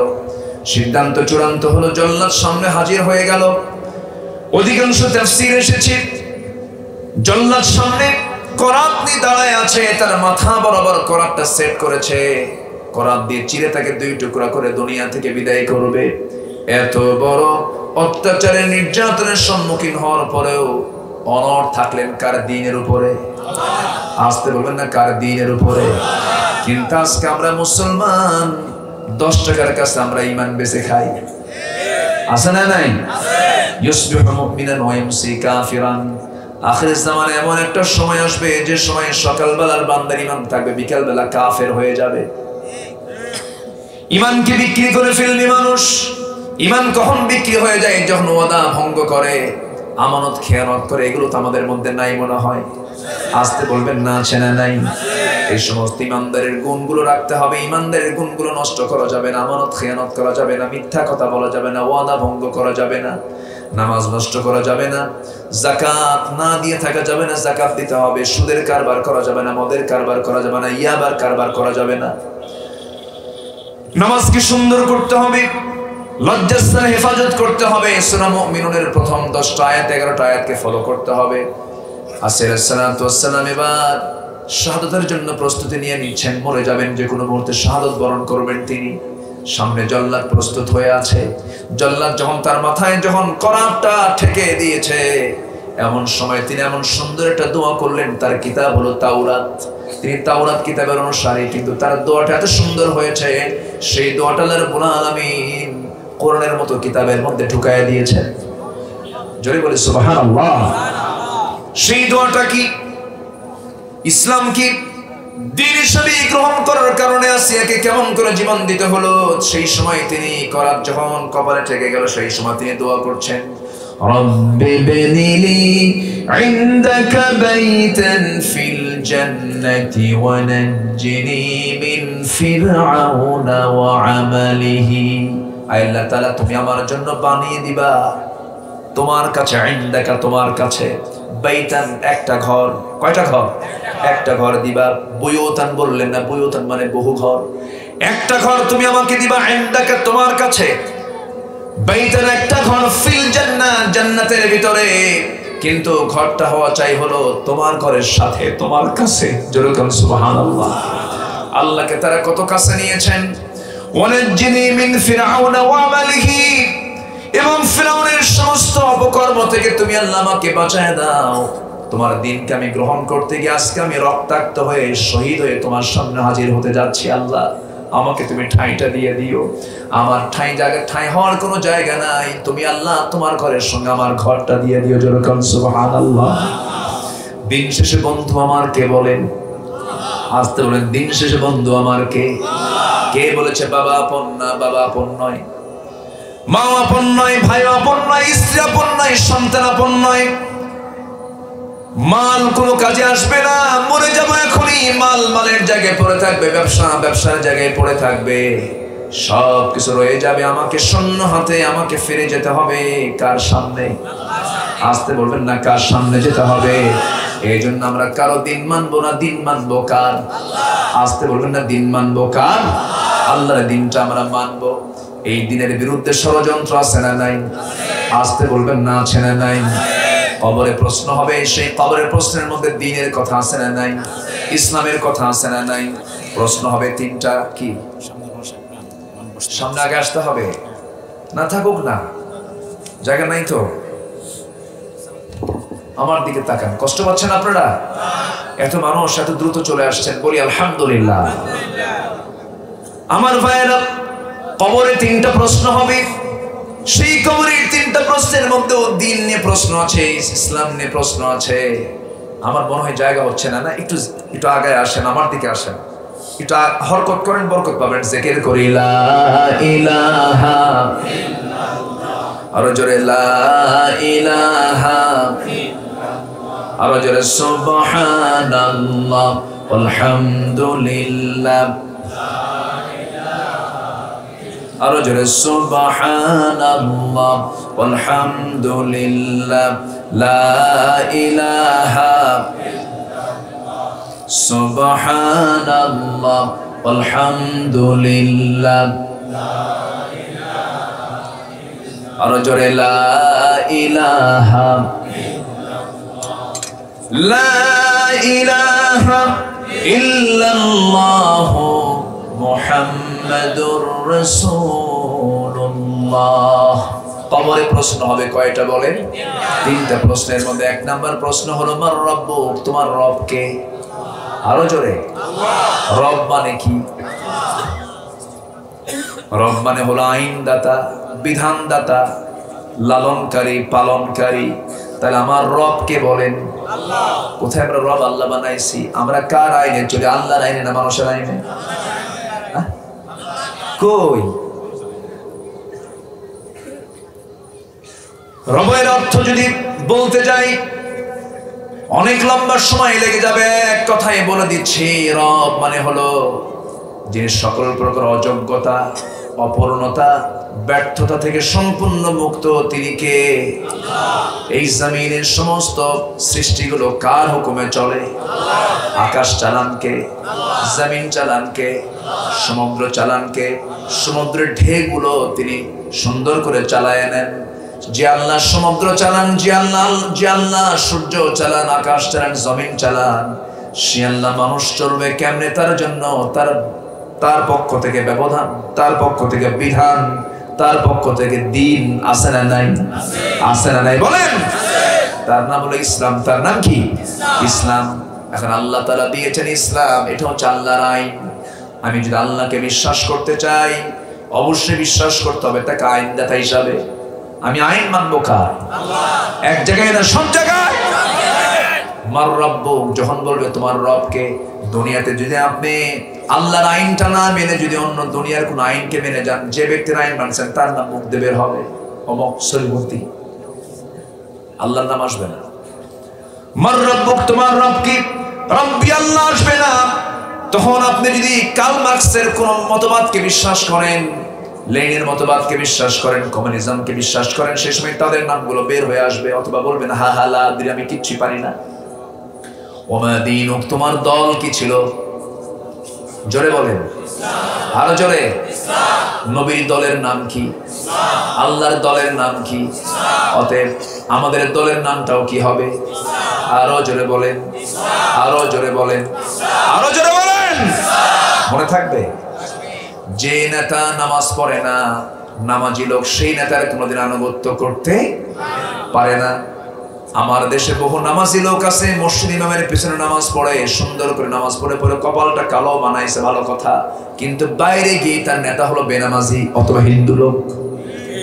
সিদ্ধান্ত চূড়ান্ত হলো। জল্লাদ সামনে হাজির হয়ে গেল। অধিকাংশ তাফসীর এসেছে, জল্লাদ সামনে করাত নিয়ে দাঁড়ায় আছে, তার মাথা বরাবর করাতটা সেট করেছে। করাত দিয়ে চিরে তাকে 2 টুকরা করে দুনিয়া থেকে বিদায় করবে। এত বড় অত্যাচারের, নির্যাতনের সম্মুখীন হওয়ার পরেও অনড় থাকলেন কার? দিনের উপরে। আসতে বলবেন না, কার? দিনের উপরে। কিন্তু আজকে আমরা মুসলমান, 10 টাকার কাছে আমরা ঈমান বেচে খাই। আছে না নাই? ইউসবিহু মুমিনান ওয়া ইউমসি কাফিরান। আখিরের জামানে এমন একটা সময় আসবে, যে সময় সকালবেলার বান্দার ঈমান থাকবে, বিকালবেলা কাফের হয়ে যাবে। ঈমানকে বিক্রি করে ফেলবে মানুষ। ঈমান কখন বিক্রি হয়ে যায়? যখন ওয়াদা ভঙ্গ করে, আমানত খেয়ানত করে। এগুলো তো আমাদের মধ্যে নাই মনে হয়। আসতে বলবেন না, আছে না নাই? এই সমস্ত ইমানদারের গুণগুলো রাখতে হবে। ইমানদারের গুণগুলো নষ্ট করা যাবে না, আমানত খেয়ানত করা যাবে না, মিথ্যা কথা বলা যাবে না, ওয়াদা ভঙ্গ করা যাবে না, নামাজ নষ্ট করা যাবে না, যাকাত না দিয়ে থাকা যাবে না, যাকাত দিতে হবে। সুদের কারবার করা যাবে না, মদের কারবার করা যাবে না, ইয়াবার কারবার করা যাবে না। নামাজকে সুন্দর করতে হবে, লজ্জাস্থানে হেফাজত করতে হবে। সূরা মুমিনুনের প্রথম 10টা আয়াত, 11টা আয়াতকে ফলো করতে হবে। আসিয়া আলাইহিস সালাম এবার শাহাদাতের জন্য প্রস্তুতি নিয়ে নিচ্ছেন। মরে যাবেন, যে কোনো মুহূর্তে শাহাদাত বরণ করবেন তিনি। সামনে জল্লাদ প্রস্তুত হয়ে আছে। জল্লাদ যখন তার মাথায় যখন করাতটা ঠেকে দিয়েছে, এমন সময় তিনি এমন সুন্দর একটা দোয়া করলেন। তার কিতাব হলো তাওরাত। তিনি তাওরাত কিতাবের অনুসারী, কিন্তু তার দোয়াটা এত সুন্দর হয়েছে, সেই দোয়াটা আল্লাহ রাব্বুল আলামিন কোরআনের মতো কিতাবের মধ্যে ঢুকায় দিয়েছেন। জোরে বলি সুবহানাল্লাহ। সেই দোয়াটা কি? ইসলাম কি? দ্বীন হিসেবে গ্রহণ করার কারণে আসিয়াকে কেমন করে জীবন দিতে হলো, সেই সময় তিনি করার যখন কপালে ঠেকে গেল, সেই সময় তিনি দোয়া করছেন, রব্বি বিনিলি ইনদাকা বাইতান ফিল জান্নাতি ওয়া নাজ্জিনি মিন ফিরআউনা ওয়া আমালিহি। আল্লাহ তাআলা তুমি আমার জন্য বানিয়ে দিবা তোমার কাছে, ইনদাকা তোমার কাছে, বাইতান একটা ঘর। কয়টা ঘর? একটা ঘর দিবা। বুয়ুতান বললেন না, বুয়ুতান মানে বহু ঘর। একটা ঘর তুমি আমাকে দিবা, ইনদাকা তোমার কাছে, বাইতান একটা ঘর, ফিল জান্নাহ জান্নাতের ভিতরে, কিন্তু ঘরটা হওয়া চাই হলো তোমার ঘরের সাথে, তোমার কাছে। যেরকম সুবহানাল্লাহ, আল্লাহকে তারা কত কাছে নিয়েছেন। ওয়ানাজ্জিনি মিন ফিরআউনা ওয়া আমালিহি, এবং ফিরআউনের সমস্ত অপকর্ম থেকে তুমি আল্লাহ আমাকে বাঁচায় দাও। তোমার দিনকে আমি গ্রহণ করতে গিয়ে আজকে আমি রক্তাক্ত হয়ে শহীদ হয়ে তোমার সামনে হাজির হতে যাচ্ছি। আল্লাহ আমাকে তুমি ঠাঁইটা দিয়ে দিও। আমার ঠাঁই হওয়ার কোনো জায়গা নাই, তুমি আল্লাহ তোমার ঘরের সঙ্গে আমার ঘরটা দিয়ে দিও। যেরকম সুবহানাল্লাহ। দিন শেষে বন্ধু আমার কে বলেন? আসতে বলেন, দিন শেষে বন্ধু আমার কে? কে বলেছে বাবা আপন না? বাবা আপন নয়, মা আপন নয়, ভাই আপন নয়, স্ত্রী আপন নয়, সন্তান আপন নয়। মাল কোনো কাজে আসবে না, মরে যাবো এখনই। মাল মালের জায়গায় পড়ে থাকবে, ব্যবসা ব্যবসার জায়গায় পড়ে থাকবে, সব কিছু রয়ে যাবে। আমাকে শূন্য হাতে আমাকে ফিরে যেতে হবে কার সামনে? আসতে বলবেন না, কার সামনে যেতে হবে? এই জন্য আমরা কারো দিন মানবো না, দিন মানবো কার? আসতে বলবেন না, দিন মানবো কার? আল্লাহর দিনটা আমরা মানবো। এই দিনের বিরুদ্ধে ষড়যন্ত্র আছে না নাই? আসতে বলবেন না, আছে না নাই? কবরে প্রশ্ন হবে, সেই কবরের প্রশ্নের মধ্যে দ্বীনের কথা আছে না নাই? ইসলামের কথা আছে না নাই? প্রশ্ন হবে তিনটা, কি? সামনে আগে আসতে হবে না? থাকুক না, জায়গা নাই তো। আমার দিকে তাকান, কষ্ট পাচ্ছেন আপনারা? এত মানুষ এত দ্রুত চলে আসছেন, বলি আলহামদুলিল্লাহ। আমার ভাইয়েরা, কবরে তিনটা প্রশ্ন হবে। সেই কবরের তিনটা প্রশ্নের মধ্যে দ্বীন নিয়ে প্রশ্ন আছে, ইসলাম নিয়ে প্রশ্ন আছে। আমার মনে হয় জায়গা হচ্ছে না, একটু একটু আগায় আসেন, আমার দিকে আসেন, একটু হরকত করেন, বরকত পাবেন। জিকির করি লা ইলাহা ইল্লাল্লাহ, আরো জোরে লা ইলাহা ইল্লাল্লাহ, আরো জোরে সুবহানাল্লাহ আলহামদুলিল্লাহ, আরো জোরে সুবহানাল্লাহ আলহামদুলিল্লাহ, লা ইলাহা ইল্লাল্লাহ, সুবহানাল্লাহ আলহামদুলিল্লাহ, আরো জোরে লা ইলাহা লা ইলাহা ইল্লাল্লাহ মুহাম্মাদুর রাসূলুল্লাহ। কবরে প্রশ্ন হবে কয়টা বলেন? তিনটা প্রশ্নের মধ্যে এক নাম্বার প্রশ্ন হলো মার রব্বুক, তোমার রব কে? আরো জোরে, রব মানে কি? রব মানে হলো আইনদাতা, বিধানদাতা, লালনকারী, পালনকারী। তাহলে আমার রব কে বলেন? আল্লাহ। কোথায় আমরা রব আল্লাহ বানাইছি? আমরা কার আইনে চলে? আল্লাহর আইনে না মানুষের আইনে? কই? রবের অর্থ যদি বলতে যাই অনেক লম্বা সময় লেগে যাবে। এক কথায় বলে দিচ্ছি, রব মানে হলো যিনি সকল প্রকার অযোগ্যতা, অপূর্ণতা, ব্যর্থতা থেকে সম্পূর্ণ মুক্ত। তিনি কে? এই জমিনের সমস্ত সৃষ্টিগুলো কার হুকুমে চলে? আকাশ চালান কে? জমিন চালান কে? সমুদ্র চালান কে? সমুদ্রের ঢেউগুলো তিনি সুন্দর করে চালায় নেন। যে আল্লাহ সমুদ্র চালান, যে আল্লাহ সূর্য চালান, আকাশ চালান, জমিন চালান, সে আল্লাহ মানুষ চলবে কেমনে? তার জন্য তার পক্ষ থেকে ব্যবধান, তার পক্ষ থেকে বিধান, তার পক্ষ থেকে দিন আছে না নাই? আছে না নাই বলেন? তার নাম হলো ইসলাম। তার নাম কি? ইসলাম। এখন আল্লাহ তাআলা দিয়েছেন ইসলাম, এটা হচ্ছে আল্লাহর আইন। আমি যদি আল্লাহকে বিশ্বাস করতে চাই, অবশ্যই বিশ্বাস করতে হবে তাকে আইনদাতা হিসাবে। আমি আইন মানবো কার? আল্লাহ। এক জায়গায় না, সব জায়গায়। মার রব্বুক, যখন বলবে তোমার রবকে, দুনিয়াতে যদি আপনি আল্লাহর আইনটা না মেনে যদি অন্য দুনিয়ার কোন আইনকে মেনে যান, যে ব্যক্তির আইন মানছেন তার নাম মুখ দিয়ে বের হবে অমক সরিবতী, আল্লাহর নাম আসবে না। মার রব্বুক, তোমার রব কি, রব্বি আল্লাহ আসবে না। তখন আপনি যদি কার্ল মার্কসের কোন মতবাদকে বিশ্বাস করেন, লেনিনের মতবাদকে বিশ্বাস করেন, কমিউনিজমকে বিশ্বাস করেন, সেই সময় তাদের নামগুলো বের হয়ে আসবে। অথবা বলবেন হা হা লা আদরি, আমি কিচ্ছুই পারি না। ওমা দীনুক, তোমার দল কি ছিল? জোরে বলেন, আরো জোরে। নবীর দলের নাম কি? আল্লাহর দলের নাম কি? অতএব আমাদের দলের নামটাও কি হবে? আরো জোরে বলেন, আরো জোরে বলেন, আরো জোরে বলেন। মনে থাকবে, যে নেতা নামাজ পড়ে না, নামাজি লোক, সেই নেতার কোনোদিন আনুগত্য করতে পারে না। আমার দেশে বহু নামাজি লোক আছে, মসজিদ ইমামের পিছনে নামাজ পড়ে, সুন্দর করে নামাজ পড়ে পড়ে কপালটা কালো বানাইছে, ভালো কথা, কিন্তু বাইরে গিয়ে তার নেতা হলো বেনামাজি অথবা হিন্দু লোক।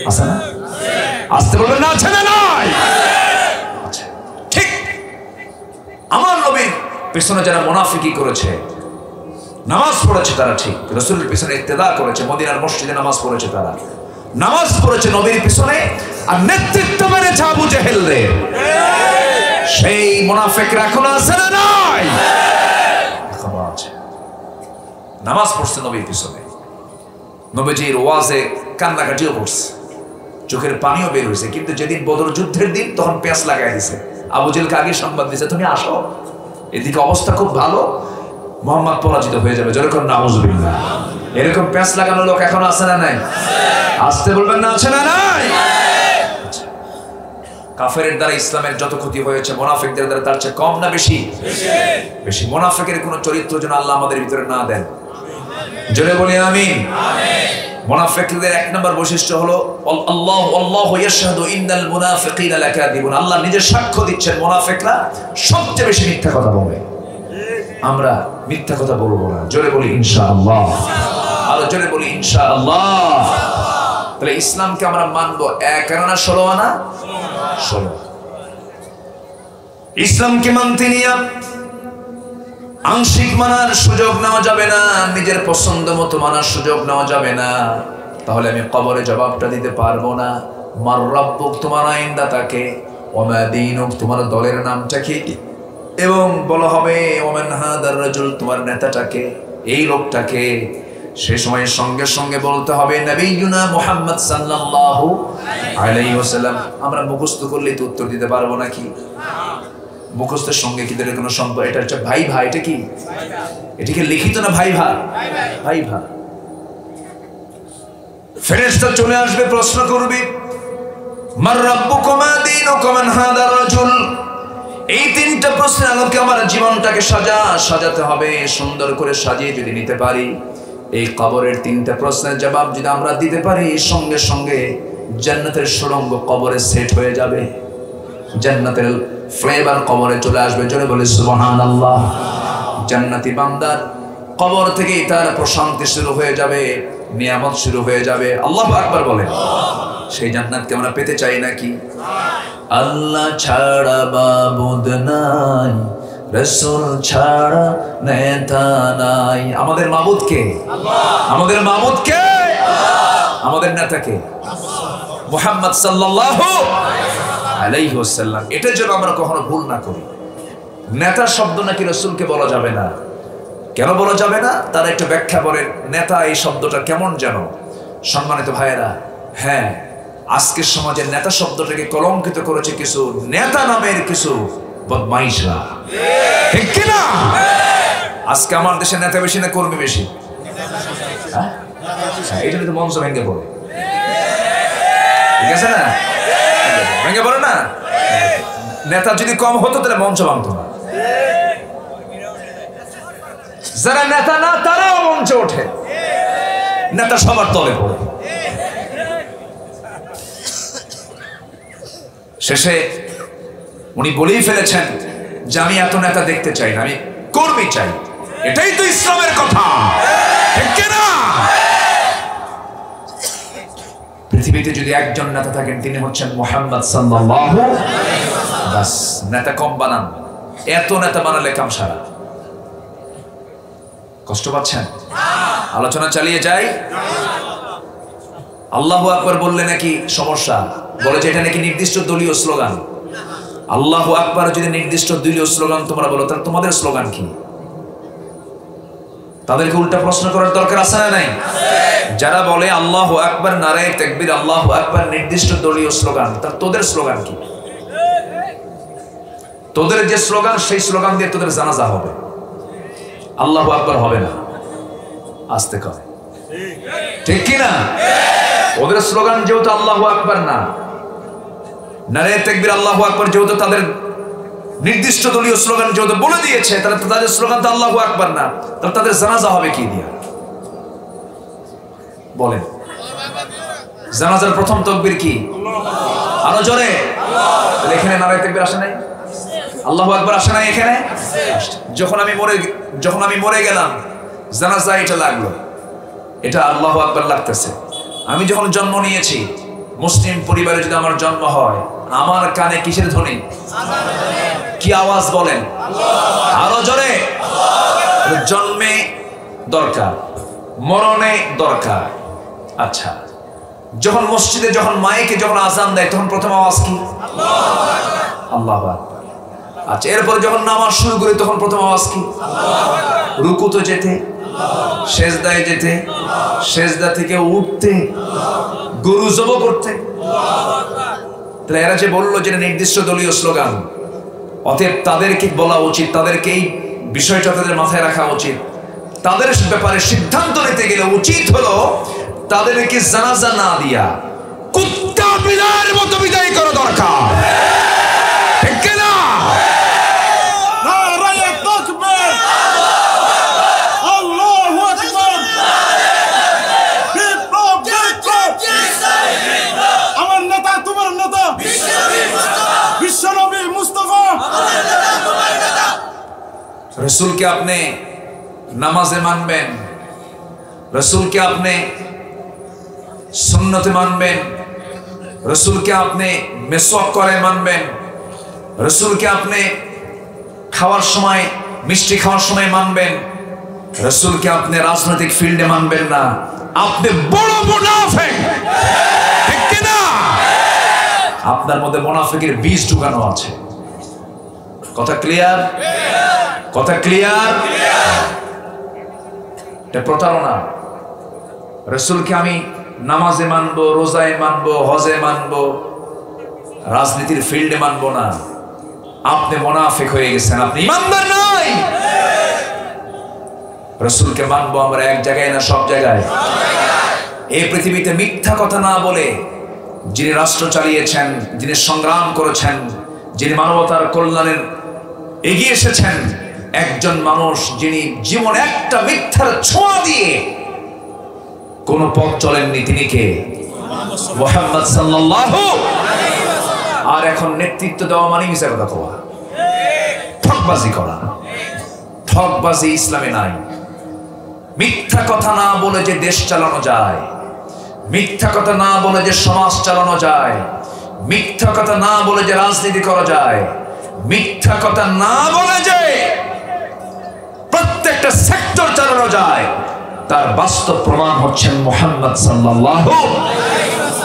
আছে না? আসতে বলবেন না, আছে না নাই? ঠিক আমার নবীর পিছনে যারা মুনাফিকি করেছে, নামাজ পড়েছে তারা ঠিক, রাসূলের পিছনে ইত্তেদা করেছে, মদিনার মসজিদে নামাজ পড়েছে তারা, নামাজ পড়েছে নবীর পিছনে, আর নেতৃত্ব মেনেছে আবু জেহেল রে। সেই মুনাফিকরা এখন আছে না নাই? এখন আছে। নামাজ পড়ছে নবীর পিছনে, নবীজির ওয়াজে কান্নাকাটিও করছে, চোখের পানিও বের হয়েছে, কিন্তু যেদিন বদর যুদ্ধের দিন তখন পেঁয়াজ লাগাই দিছে। আবু জেহেলকে আগে সংবাদ দিছে, তুমি আসো, এদিকে অবস্থা খুব ভালো, মুহাম্মদ পরাজিত হয়ে যাবে, যেরকম নাউজুবিল্লাহ। এরকম পেঁচ লাগানো লোক এখন আছে না নাই? আসতে বলবেন না, আছে না নাই? কাফেরের দ্বারা ইসলামের যত ক্ষতি হয়েছে, মুনাফিকদের দ্বারা তার চেয়ে কম না বেশি? বেশি। মুনাফিকের কোন চরিত্র যেন আল্লাহ আমাদের ভিতরে না দেন। জোরে বলি আমিন। মুনাফিকদের এক নম্বর বৈশিষ্ট্য হলো আল্লাহু ইয়াশহাদু ইন্নাল মুনাফিকিনা লাকাযিবুন। আল্লাহ নিজে সাক্ষ্য দিচ্ছেন, মুনাফিকরা সবচেয়ে বেশি মিথ্যা কথা বলে। আমরা মিথ্যা কথা বলবো না। জোরে বলি ইনশাআল্লাহ, আরো জোরে বলি ইনশাআল্লাহ। তাহলে ইসলামকে আমরা মানবো 1 আনা 16 আনা 16। ইসলামকে মানতে নিয়ে আংশিক মানার সুযোগ নেওয়া যাবে না, নিজের পছন্দ মতো মানার সুযোগ নেওয়া যাবে না, তাহলে আমি কবরে জবাবটা দিতে পারবো না। মার রব্বুক, তোমার আইনদাতাকে, ওমা দীনুক, তোমার দলের নামটা কি, এবং বলা হবে ওমান হাদার রাজুল, তোমার নেতাটাকে, এই লোকটাকে। সে সময় সঙ্গে সঙ্গে বলতে হবে নবিয়ুনা মুহাম্মদ সাল্লাল্লাহু আলাইহি ওয়াসাল্লাম। আমরা মুখস্থ করলে তো উত্তর দিতে পারবো নাকি? মুখস্থের সঙ্গে কি এর কোনো সম্পর্ক? এটা হচ্ছে ভাই ভাই, এটা কি, এটা কি লিখিত না ভাই ভাই? ভাই ভাই। ফেরেশতা চলে আসবে, প্রশ্ন করবে মার রাব্বুকুম মা দীনুকুম মান হাদার রাজুল। এই 3টা প্রশ্নের আলোকে আমার জীবনটাকে সাজাতে হবে। সুন্দর করে সাজিয়ে যদি নিতে পারি, এই কবরের 3টা প্রশ্নের জবাব যদি আমরা দিতে পারি, সঙ্গে সঙ্গে জান্নাতের সুড়ঙ্গ কবরে সেট হয়ে যাবে, জান্নাতের ফ্লেভার কবরে চলে আসবে। জোরে বলে সুবহানাল্লাহ। জান্নাতি বান্দার কবর থেকেই তার প্রশান্তি শুরু হয়ে যাবে, নিয়ামত শুরু হয়ে যাবে। আল্লাহু আকবার বলে। সেই জান্নাতকে আমরা পেতে চাই নাকি? আল্লাহ ছাড়া মাবুদ নাই, রাসূল ছাড়া নেতা নাই। আমাদের মাবুদ কে? আল্লাহ। আমাদের মাবুদ কে? আল্লাহ। আমাদের নেতা কে? মুহাম্মদ সাল্লাল্লাহু আলাইহি ওয়াসাল্লাম। এটা যেন আমরা কখনো ভুল না করি। নেতা শব্দ নাকি রাসূলকে বলা যাবে না। কেন বলা যাবে না? তার একটা ব্যাখ্যা করেন। নেতা এই শব্দটা কেমন যেন। সম্মানিত ভাইয়েরা, হ্যাঁ, আজকের সমাজের নেতা শব্দটাকে কলঙ্কিত করেছে কিছু নেতা নামের কিছু বদমাইশরা, ঠিক কিনা? আজকে আমার দেশে নেতা বেশি না কর্মী বেশি? এটা তো মঞ্চ ভেঙে পড়ে, ঠিক আছে না? ভেঙে পড়ে না? নেতা যদি কম হতো তাহলে মঞ্চ ভাঙতো না। যারা নেতা না তারাও মঞ্চে ওঠে, নেতা সবার তলে পড়ে। শেষে উনি বলেই ফেলেছেন যে আমি এত নেতা দেখতে চাই না, আমি কর্মী চাই। এটাই তো ইসলামের কথা, ঠিক কিনা? পৃথিবীতে যদি একজন নেতা থাকেন তিনি হচ্ছেন মুহাম্মদ সাল্লাল্লাহু আলাইহি ওয়াসাল্লাম। বাস, নেতা কম বানান, এত নেতা বানালে কাম সারা। কষ্ট পাচ্ছেন? আলোচনা চালিয়ে যাই। আল্লাহু আকবার বললে নাকি সমস্যা, বলে যে এটা নাকি নির্দিষ্ট দলীয় স্লোগান। আল্লাহু আকবার যদি নির্দিষ্ট দলীয় স্লোগান তোমরা বলো, তাহলে তোমাদের স্লোগান কি? তাদেরকে উল্টা প্রশ্ন করার দরকার আছে না নাই? যারা বলে আল্লাহু আকবার, নারায়ে তাকবীর, আল্লাহু আকবার নির্দিষ্ট দলীয় স্লোগান, তা তোদের স্লোগান কি? তোদের যে স্লোগান, সেই স্লোগান দিয়ে তোদের জানাজা হবে, আল্লাহু আকবার হবে না। আস্তে কর, ঠিক কি না? ওদের স্লোগান যেহেতু আল্লাহু আকবার না, নারায়ে তাকবীর, আল্লাহু আকবার যেহেতু তাদের নির্দিষ্ট দলীয় স্লোগান যেহেতু বলে দিয়েছে, তাহলে তাদের স্লোগান তো আল্লাহু আকবার না, তাহলে তাদের জানাজা হবে কি দিয়া? বলেন। জানাজার প্রথম তাকবীর কি? আরো জোরে। তাহলে এখানে নারায়ে তাকবীর আসে নাই, আল্লাহু আকবার আসে নাই এখানে? যখন আমি মরে গেলাম, জানাজা এটা লাগলো, এটা আল্লাহু আকবার লাগতেছে। আমি যখন জন্ম নিয়েছি, মুসলিম পরিবারে যদি আমার জন্ম হয়, আমার কানে কিসের ধ্বনি? কি আওয়াজ? বলেন আরো জোরে। জন্মে দরকার, মরণে দরকার। আচ্ছা, যখন মসজিদে যখন মাইকে যখন আজান দেয়, তখন প্রথম আওয়াজ কি? আল্লাহু আকবার। আচ্ছা, এরপরে যখন নামাজ শুরু করি, তখন প্রথম আওয়াজ কি? রুকুতে যেতে, সেজদায় যেতে, সেজদা থেকে উঠতে, গরু জব করতে। তাহলে এরা যে বললো যে নির্দিষ্ট দলীয় স্লোগান, অতএব তাদেরকে বলা উচিত, তাদেরকে এই বিষয়টা তাদের মাথায় রাখা উচিত। তাদের ব্যাপারে সিদ্ধান্ত নিতে গেলে উচিত হলো তাদেরকে জানাজা না দিয়া কুত্তা বিড়ালের মতো বিদায় করা দরকার, ঠিক কি না? নারায়ে তাকবীর, আল্লাহু আকবার, আমার নেতা তোমার নেতা, বিশ্বনবী মুস্তাফা। রসুলকে আপনি নামাজে মানবেন, রসুলকে আপনি সুন্নতে মানবেন, রসুলকে আপনি মেসওয়াক করে মানবেন, রসুলকে আপনি খাওয়ার সময়, মিষ্টি খাওয়ার সময় মানবেন, রসুলকে আপনি রাজনৈতিক ফিল্ডে মানবেন না। আপনি বড় মুনাফিক, ঠিক কি না? আপনার মধ্যে মুনাফিকের বীজ ঢুকানো আছে। কথা ক্লিয়ার? কথা ক্লিয়ার? এটা প্রতারণা। রসুলকে আমি নামাজে মানবো, রোজায় মানবো, হজে মানবো, রাজনীতির ফিল্ডে মানবো না। আপনি মুনাফিক হয়ে গেছেন, আপনি ইমানদার নাই। রসুলকে মানবো আমরা এক জায়গায় না সব জায়গায়। এই পৃথিবীতে মিথ্যা কথা না বলে যিনি রাষ্ট্র চালিয়েছেন, যিনি সংগ্রাম করেছেন, যিনি মানবতার কল্যাণের এগিয়ে এসেছেন, একজন মানুষ যিনি জীবন একটা মিথ্যার ছোঁয়া দিয়ে কোন পথ চলেননি, তিনি কে? মুহাম্মদ সাল্লাল্লাহু আলাইহি ওয়াসাল্লাম। আর এখন নেতৃত্ব দেওয়া মানে মিথ্যা কথা বলা, ঠকবাজি করা। ঠকবাজি ইসলামে নাই। মিথ্যা কথা না বলে যে দেশ চালানো যায়, মিথ্যা কথা না বলে যে সমাজ চালানো যায়, মিথ্যা কথা না বলে যে রাজনীতি করা যায়, মিথ্যা কথা না বলে যে প্রত্যেকটা সেক্টর চালানো যায়, তার বাস্তব প্রমাণ হচ্ছেন মুহাম্মদ সাল্লাল্লাহু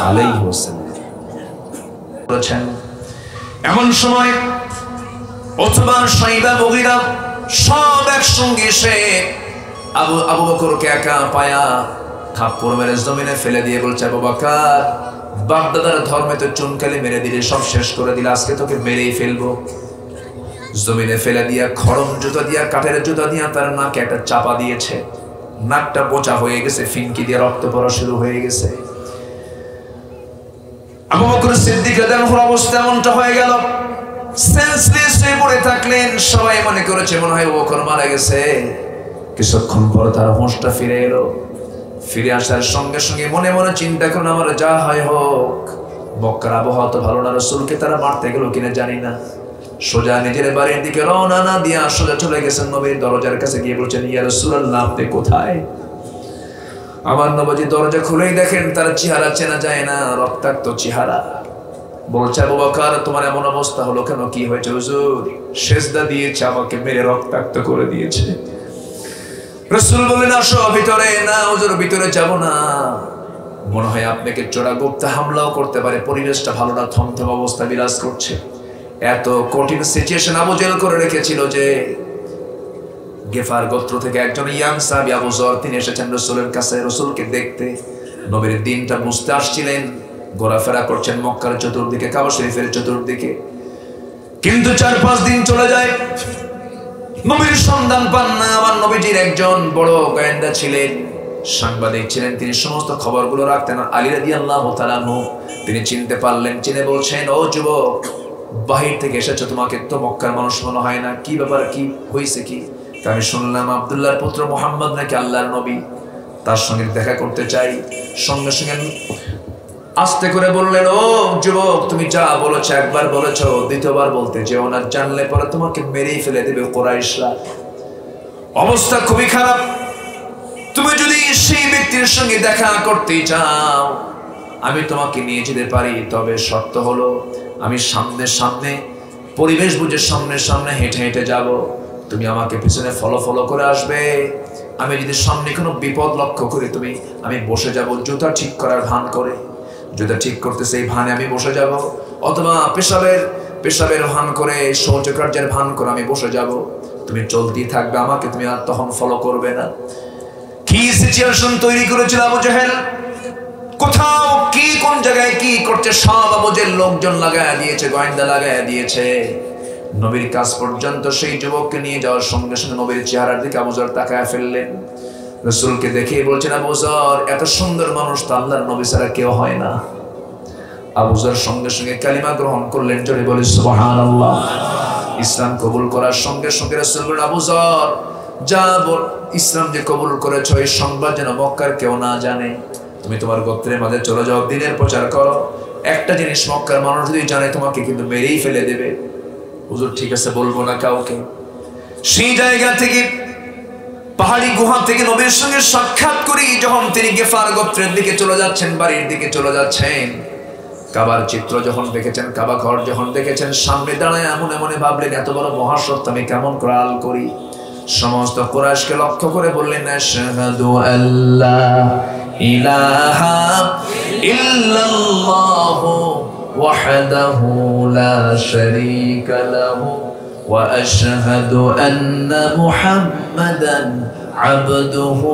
আলাইহি ওয়াসাল্লাম। এমন সময় উতবা, শাইবা, মুগীরা সব একসঙ্গে এসে আবু বকরকে একা পায়া থাপ্পড় মেরে জমিনে ফেলে দিয়ে বলছে, আবু বকর, বাপদাদার ধর্মে তো চুনকালি মেরে দিলে, সব শেষ করে দিলে, আজকে তোকে মেরেই ফেলবো। জমিনে ফেলে দিয়া খড়ম জুতা দিয়া, কাঠের জুতা দিয়া তার নাকে একটা চাপা দিয়েছে। নাকটা বোচা হয়ে গেছে, ফিনকি দিয়ে রক্ত পড়া শুরু হয়ে গেছে। আবু বকর সিদ্দিক রাদিয়াল্লাহু আনহুর অবস্থা এমনটা হয়ে গেল, সেন্সলেস হয়ে পড়ে থাকলেন। সবাই মনে করেছে মনে হয় আবু বকর মারা গেছে। কিছুক্ষণ পর তার হোঁশটা ফিরে এলো। ফিরে আসার সঙ্গে সঙ্গে মনে মনে চিন্তা করুন, আমার যা হয় হোক, মক্কার আবহাওয়া তো ভালো না, রাসূলকে তারা মারতে গেল কিনা জানি না। সোজা নিজের বাড়ির দিকে রওনা না দিয়া সোজা চলে গেছেন নবীর দরজার কাছে, গিয়ে বলছেন, ইয়া রাসূলুল্লাহ, আপনি কোথায়? আমার নবী দরজা খুলেই দেখেন তার চেহারা চেনা যায় না, রক্তাক্ত চেহারা। বলছে আবু বকর তোমার এমন অবস্থা হলো কেন, কি হয়েছে? হুজুর সেজদা দিয়েছে, আমাকে মেরে রক্তাক্ত করে দিয়েছে। রাসূল বললেন আসো ভিতরে। না হুজুর ভিতরে যাব না, মনে হয় আপনাকে চোরাগুপ্ত হামলাও করতে পারে, পরিবেশটা ভালো না, থমথম অবস্থা বিরাজ করছে। এত কঠিন সিচুয়েশন আবু জেল করে রেখেছিল যে গেফার গোত্র থেকে একজন ইয়াং সাহাবী আবু যর তিনি এসেছেন রাসূলের কাছে রাসূলকে দেখতে। নবীর দিনটা বুঝতে আসছিলেন, ঘোরাফেরা করছেন মক্কার চতুর্দিকে, কাবা শরীফের চতুর্দিকে। কিন্তু 4-5 দিন চলে যায়, নবীর সন্ধান পান না। আমার নবীজির একজন বড় গোয়েন্দা ছিলেন, সাংবাদিক ছিলেন, তিনি সমস্ত খবরগুলো রাখতেন। আলী রাদিয়াল্লাহু তাআলা আনহু তিনি চিনতে পারলেন, চিনে বলছেন ও যুবক বাহির থেকে এসেছো, তোমাকে তো মক্কার মানুষ মনে হয় না, কি ব্যাপার, কি হয়েছে কি? আমি শুনলাম আব্দুল্লাহর পুত্র মুহাম্মদ নাকি আল্লাহর নবী, তার সঙ্গে দেখা করতে চাই। সঙ্গে সঙ্গে আস্তে করে বললেন ও যুবক তুমি যা বলেছো একবার বলেছো, দ্বিতীয়বার বলতে যেও না, জানলে পরে তোমাকে মেরেই ফেলে দেবে কুরাইশরা। অবস্থা খুবই খারাপ, তুমি যদি সেই ব্যক্তির সঙ্গে দেখা করতে চাও আমি তোমাকে নিয়ে যেতে পারি, তবে শর্ত হলো আমি সামনে সামনে পরিবেশ বুঝে সামনে সামনে হেঁটে হেঁটে যাব, তুমি আমাকে পিছনে ফলো করে আসবে। আমি যদি সামনে কোনো বিপদ লক্ষ্য করি আমি বসে যাব জুতা ঠিক করার ভান করে, জুতা ঠিক করতে সেই ভানে আমি বসে যাব, অথবা পেশাবের ভান করে শৌচকার্যের ভান করে আমি বসে যাব, তুমি চলতেই থাকবে আমাকে, তুমি আর তখন ফলো করবে না। কি সিচুয়েশন তৈরি করেছিল আবু জেহেল, কোথাও কি কোন জায়গায় কি করছে সব আবু জেহেল লোকজন লাগায় দিয়েছে, গোয়েন্দা লাগায় দিয়েছে। নবীর কাছ পর্যন্ত সেই যুবককে নিয়ে যাওয়ার সঙ্গে সঙ্গে নবীর চেহারার দিকে আবু যর তাকায় ফেললেন। রাসূলকে দেখে বলছেন আবু যর এত সুন্দর মানুষ তো আল্লাহর নবী ছাড়া কেউ হয় না। আবু যর সঙ্গে সঙ্গে কালিমা গ্রহণ করলেন, জোরে বলে সুবহানাল্লাহ। ইসলাম কবুল করার সঙ্গে সঙ্গে রাসূল বলেন আবু যর যা ইসলাম যে কবুল করেছো এই সংবাদ যেন মক্কার কেউ না জানে, তুমি তোমার গোত্রের মাঝে চলে যাও, দ্বীনের প্রচার করো। একটা জিনিস মক্কার মানুষ যদি জানে তোমাকে কিন্তু মেরেই ফেলে দেবে। হুজুর ঠিক আছে বলবো না কাউকে। সেই জায়গা থেকে পাহাড়ি গুহা থেকে নবীর সঙ্গে সাক্ষাৎ করি যখন তিনি গেফার গোত্রের দিকে চলে যাচ্ছেন, বাড়ির দিকে চলে যাচ্ছেন, কাবার চিত্র যখন দেখেছেন, কাবা ঘর যখন দেখেছেন, সামনে দাঁড়ায় এমন ভাবলেন এত বড় মহাসত্য আমি কেমন করে আল করি। সমস্ত কুরাইশকে লক্ষ্য করে বললেন আশহাদু আল্লা ইলাহা ইল্লাল্লাহু ওয়াহদাহু লা শারীকা লাহু ওয়া আশহাদু আন্না মুহাম্মাদান আবদুহু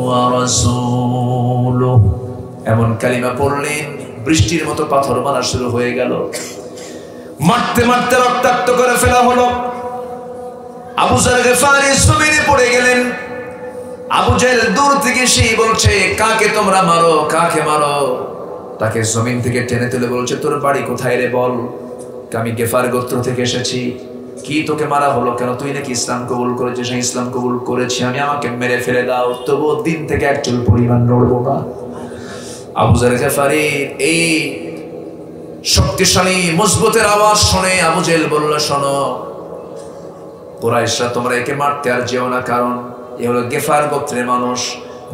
ওয়া রাসূলুহু। এমন কালিমা পড়লেন বৃষ্টির মতো পাথর মারা শুরু হয়ে গেল, মারতে মারতে রক্তাক্ত করে ফেলা হলো। আবু যর গিফারি জমিনে পড়ে গেলেন। আবু জেহেল দূর থেকে সেই বলছে কাকে তোমরা মারো, কাকে মারো? তাকে জমিন থেকে টেনে তুলে বলছে তোর বাড়ি কোথায় রে বল। আমি গেফার গোত্র থেকে এসেছি। কি তোকে মারা হলো কেন? তুই নাকি ইসলাম কবুল করেছিস। ইসলাম কবুল করেছি আমি, আমাকে মেরে ফেলে দাও, তবুও দিন থেকে একচুল পরিমাণ নড়বো না। আবু যর গিফারি এই শক্তিশালী মজবুতের আওয়াজ শুনে আবু জেহেল বলল শোনো কুরাইশরা তোমরা একে মারতে আর যেও না, কারণ এ হলো গেফার গোত্রের মানুষ।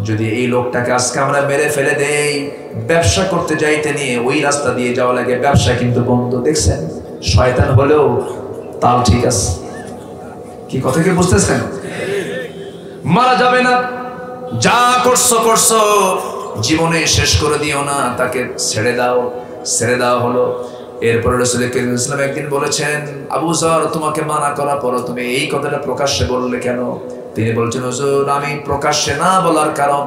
যদি এই লোকটাকে আজকে আমরা মেরে ফেলে দেই, ব্যবসা করতে যাইতে নিয়ে ওই রাস্তা দিয়ে যাওয়া লাগে, ব্যবসা কিন্তু বন্ধ। দেখছেন শয়তান হলেও তাও ঠিক আছে। কি কথা কি বুঝতেছেন? মারা যাবে না, যা করছো জীবনে শেষ করে দিও না, তাকে ছেড়ে দাও হলো। এরপরে রাসূল করিম সাল্লাল্লাহু আলাইহি ওয়াসাল্লাম একদিন বলেছেন আবু যর তোমাকে মানা করার পর তুমি এই কথাটা প্রকাশ্যে বললে কেন? তিনি বলছেন হুজুর আমি প্রকাশ্যে না বলার কারণ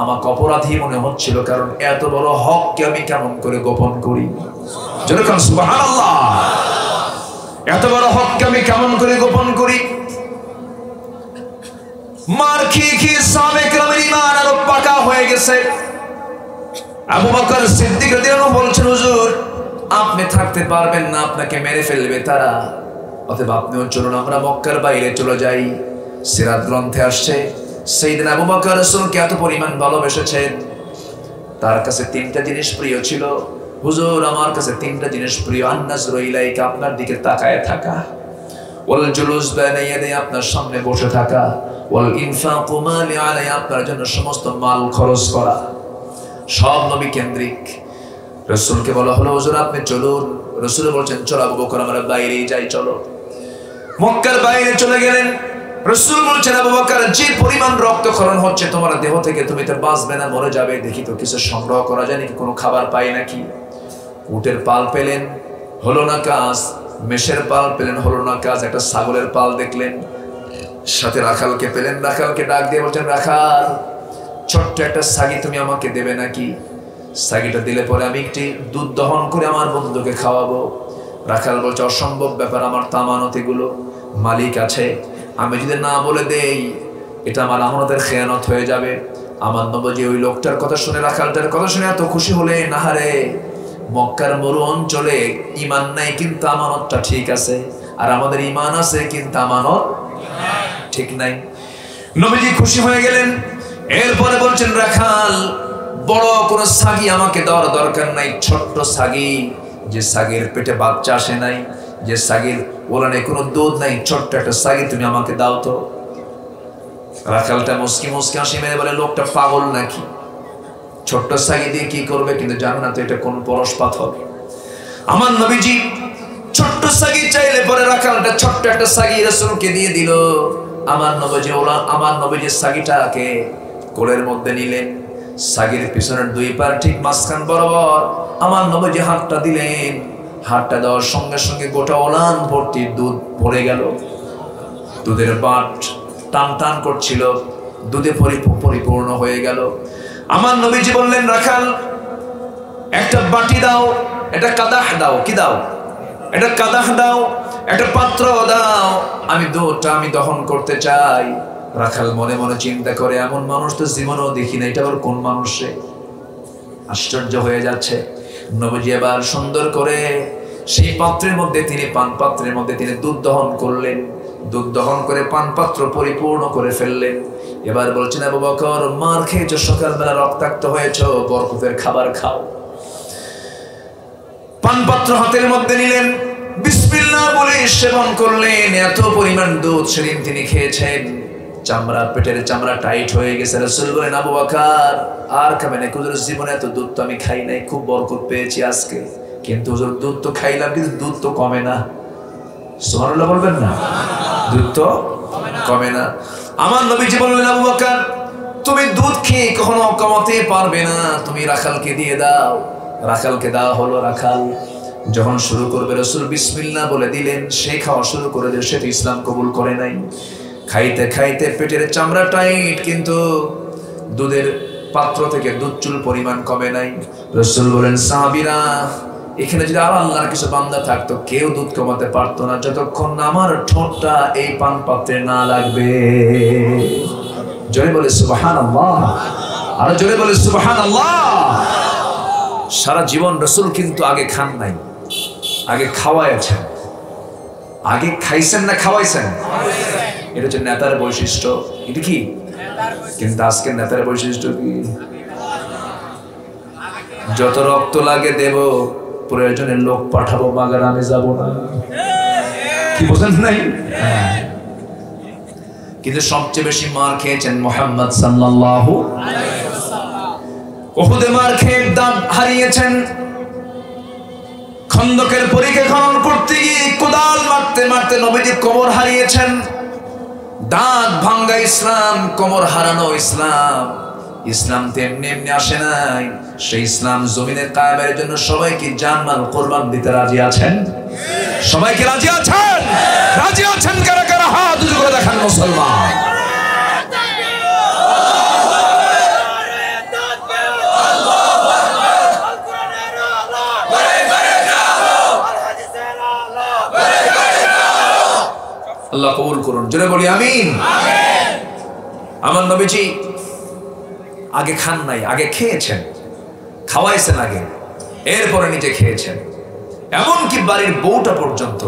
আমাকে অপরাধী মনে হচ্ছিল, কারণ এত বড় হককে আমি কেমন করে গোপন করি। যেরকম সুবহানাল্লাহ, এত বড় হককে আমি কেমন করে গোপন করি। মার খেয়ে সাহাবায়ে কেরামের ঈমান আরো পাকা হয়ে গেছে। আবু বকর সিদ্দিক রাদিয়াল্লাহু আনহু বলছেন হুজুর আপনি থাকতে পারবেন না, আপনাকে মেরে ফেলবে তারা, অতএব আপনিও চলুন আমরা মক্কার বাইরে চলে যাই। সিরাত গ্রন্থে আসছে সাইয়েদনা আবু বকর রাসূলকে এত পরিমাণ ভালোবেসেছেন, তার কাছে তিনটা জিনিস প্রিয় ছিল। হুজুর আমার কাছে তিনটা জিনিস প্রিয়, আন-নাজরু ইলাইকা আপনার দিকে তাকায় থাকা, ওয়াল জুলুস বাইনা ইয়াদাই আপনার সামনে বসে থাকা, ওয়াল ইনফাকু মালি আলাই আপনার জন্য সমস্ত মাল খরচ করা। সব নবী কেন্দ্রিক। রাসূলকে বলা হলো হুজুর আপনি চলুন। রাসূল বলছেন চলো আবু বকর আমরা বাইরে যাই, চলো। মক্কার বাইরে চলে গেলেন। রাসূল বলছেন আবু বকর যে পরিমাণ রক্তক্ষরণ হচ্ছে তোমার দেহ থেকে, তুমি তো বাঁচবে না, মরে যাবে, দেখি তো কিছু সংগ্রহ করা যায় নাকি, কোনো খাবার পাই নাকি। উটের পাল পেলেন, হলো না কাজ। মেষের পাল পেলেন, হলো না কাজ। একটা ছাগলের পাল দেখলেন, সাথে রাখালকে পেলেন। রাখালকে ডাক দিয়ে বলছেন রাখাল ছোট্ট একটা ছাগি তুমি আমাকে দেবে নাকি? ছাগিটা দিলে পরে আমি একটি দুধ দহন করে আমার বন্ধুকে খাওয়াবো। রাখাল বলছে অসম্ভব ব্যাপার, আমার তো আমানত, এগুলো মালিক আছে, আমি যদি না বলে দেই এটা আমার আমানতের খেয়ানত হয়ে যাবে। আমার নবজি ওই লোকটার কথা শুনে, রাখালটার কথা শুনে এত খুশি হলে, নাহারে মক্কার মরু অঞ্চলে ঈমান নাই কিন্তু আমানতটা ঠিক আছে, আর আমাদের ঈমান আছে কিন্তু আমানত ঠিক নাই। নবীজি খুশি হয়ে গেলেন। এরপরে বলছেন রাখাল বড় কোন ছাগি আমাকে দেওয়ার দরকার নাই, ছোট্ট ছাগি, যে ছাগির পেটে বাচ্চা আসে নাই, যে ছাগির ওলানে কোনো দুধ নাই, ছোট্ট একটা ছাগি তুমি আমাকে দাও তো। রাখালটা মুসকি মুসকি হাসি মেরে বলে লোকটা পাগল নাকি, ছোট্ট ছাগি দিয়ে কি করবে? কিন্তু জানো না তো এটা কোন পরশ পাথর। আমার নবীজি ছোট্ট ছাগি চাইলে পরে রাখালটা ছোট্ট একটা ছাগি রাসূলকে দিয়ে দিল। আমার নবীজি ছাগিটাকে কোলের মধ্যে নিলেন, ছাগির পিছনের দুই পার ঠিক মাঝখান বরাবর আমার নবীজি হাতটা দিলেন। হাতটা দেওয়ার সঙ্গে সঙ্গে গোটা ওলান ভর্তি দুধ ভরে গেল। দুধের বাট টান টান করছিল, দুধে পরিপূর্ণ হয়ে গেল। আমার নবীজি বললেন রাখাল একটা বাটি দাও, একটা কাদাহ দাও, কি দাও? একটা কাদাহ দাও, একটা পাত্র দাও, আমি দুধটা আমি দহন করতে চাই। রাখাল মনে মনে চিন্তা করে এমন মানুষ তো জীবনেও দেখি না, এটা আবার কোন মানুষে? আশ্চর্য হয়ে যাচ্ছে। নবীজি এবার সুন্দর করে সেই পাত্রের মধ্যে তিনি পান পাত্রের মধ্যে তিনি দুধ দহন করলেন। দুধ দহন করে পান পাত্র পরিপূর্ণ করে ফেললেন। এবার বলছেন আবু বকর মার খেয়েছো, সকালবেলা রক্তাক্ত হয়েছো, বরকতের খাবার খাও। পান পাত্র হাতের মধ্যে নিলেন, বিসমিল্লাহ বলে সেবন করলেন। এত পরিমাণ দুধ সেদিন তিনি খেয়েছেন, চামড়া পেটের চামড়া টাইট হয়ে গেছে। রাসূল বলেন আবু বকর আর খাবেন না। হুজুর জীবনে এত দুধ তো আমি খাই নাই, খুব বরকত পেয়েছি আজকে, কিন্তু হুজুর দুধ তো খাইলাম কিন্তু দুধ তো কমে না। সুবহানাল্লাহ বলবেন না? দুধ তো কমে না। আমার নবীজি বললেন আবু বকর তুমি দুধ খেয়ে কখনো কমাতে পারবে না, তুমি রাখালকে দিয়ে দাও। রাখালকে দেওয়া হলো। রাখাল যখন শুরু করবে রাসূল বিসমিল্লাহ বলে দিলেন, সে খাওয়া শুরু করে দিল। সে তো ইসলাম কবুল করে নাই। খাইতে খাইতে পেটের চামড়া টাইট, কিন্তু দুধের পাত্র থেকে দুধ চুল পরিমাণ কমে নাই। রাসূল বলেন সাহাবীরা এখানে যদি আর আল্লাহর কিছু বান্দা থাকতো কেউ দুধ কমাতে পারতো না যতক্ষণ না আমার ঠোঁটটা এই পান পাত্রে না লাগবে। জোরে বলে সুবহানাল্লাহ, আর জোরে বলে সুবহানাল্লাহ। সারা জীবন রাসূল কিন্তু আগে খান নাই, আগে খাওয়াইছেন। আগে খাইছেন না খাওয়াইছেন? এটা হচ্ছে নেতার বৈশিষ্ট্য। এটা কি? কিন্তু আজকে নেতার বৈশিষ্ট্য কি? যত রক্ত লাগে দেব, প্রয়োজনে লোক পাঠাবো, মাগার আমি যাব না। কি বোঝেন নাই? কিন্তু সবচেয়ে বেশি মার খেয়েছেন মুহাম্মদ সাল্লাল্লাহু আলাইহি ওয়াসাল্লাম। উহুদে মার খেয়ে দাঁত হারিয়েছেন। খন্দকের পরীক্ষা খনন করতে গিয়ে কোদাল মারতে মারতে নবীজি কোমর হারিয়েছেন। দাঁত ভাঙ্গা ইসলাম, কোমর হারানো ইসলাম। ইসলাম তেমনি এমনি আসে নাই। সেই ইসলাম জমিনে কায়েমের জন্য সবাইকে জানমাল কোরবান দিতে রাজি আছেন? সবাইকে রাজি আছেন? রাজি আছেন কারা কারা হাত উঁচু করে দেখান মুসলমান। আল্লাহ কবুল করুন, জোরে বলি আমিন। আমার নবীজি আগে খান নাই, আগে খেয়েছেন, খাওয়াইছেন আগে, এরপরে নিজে খেয়েছেন। এমনকি বাড়ির বউটা পর্যন্ত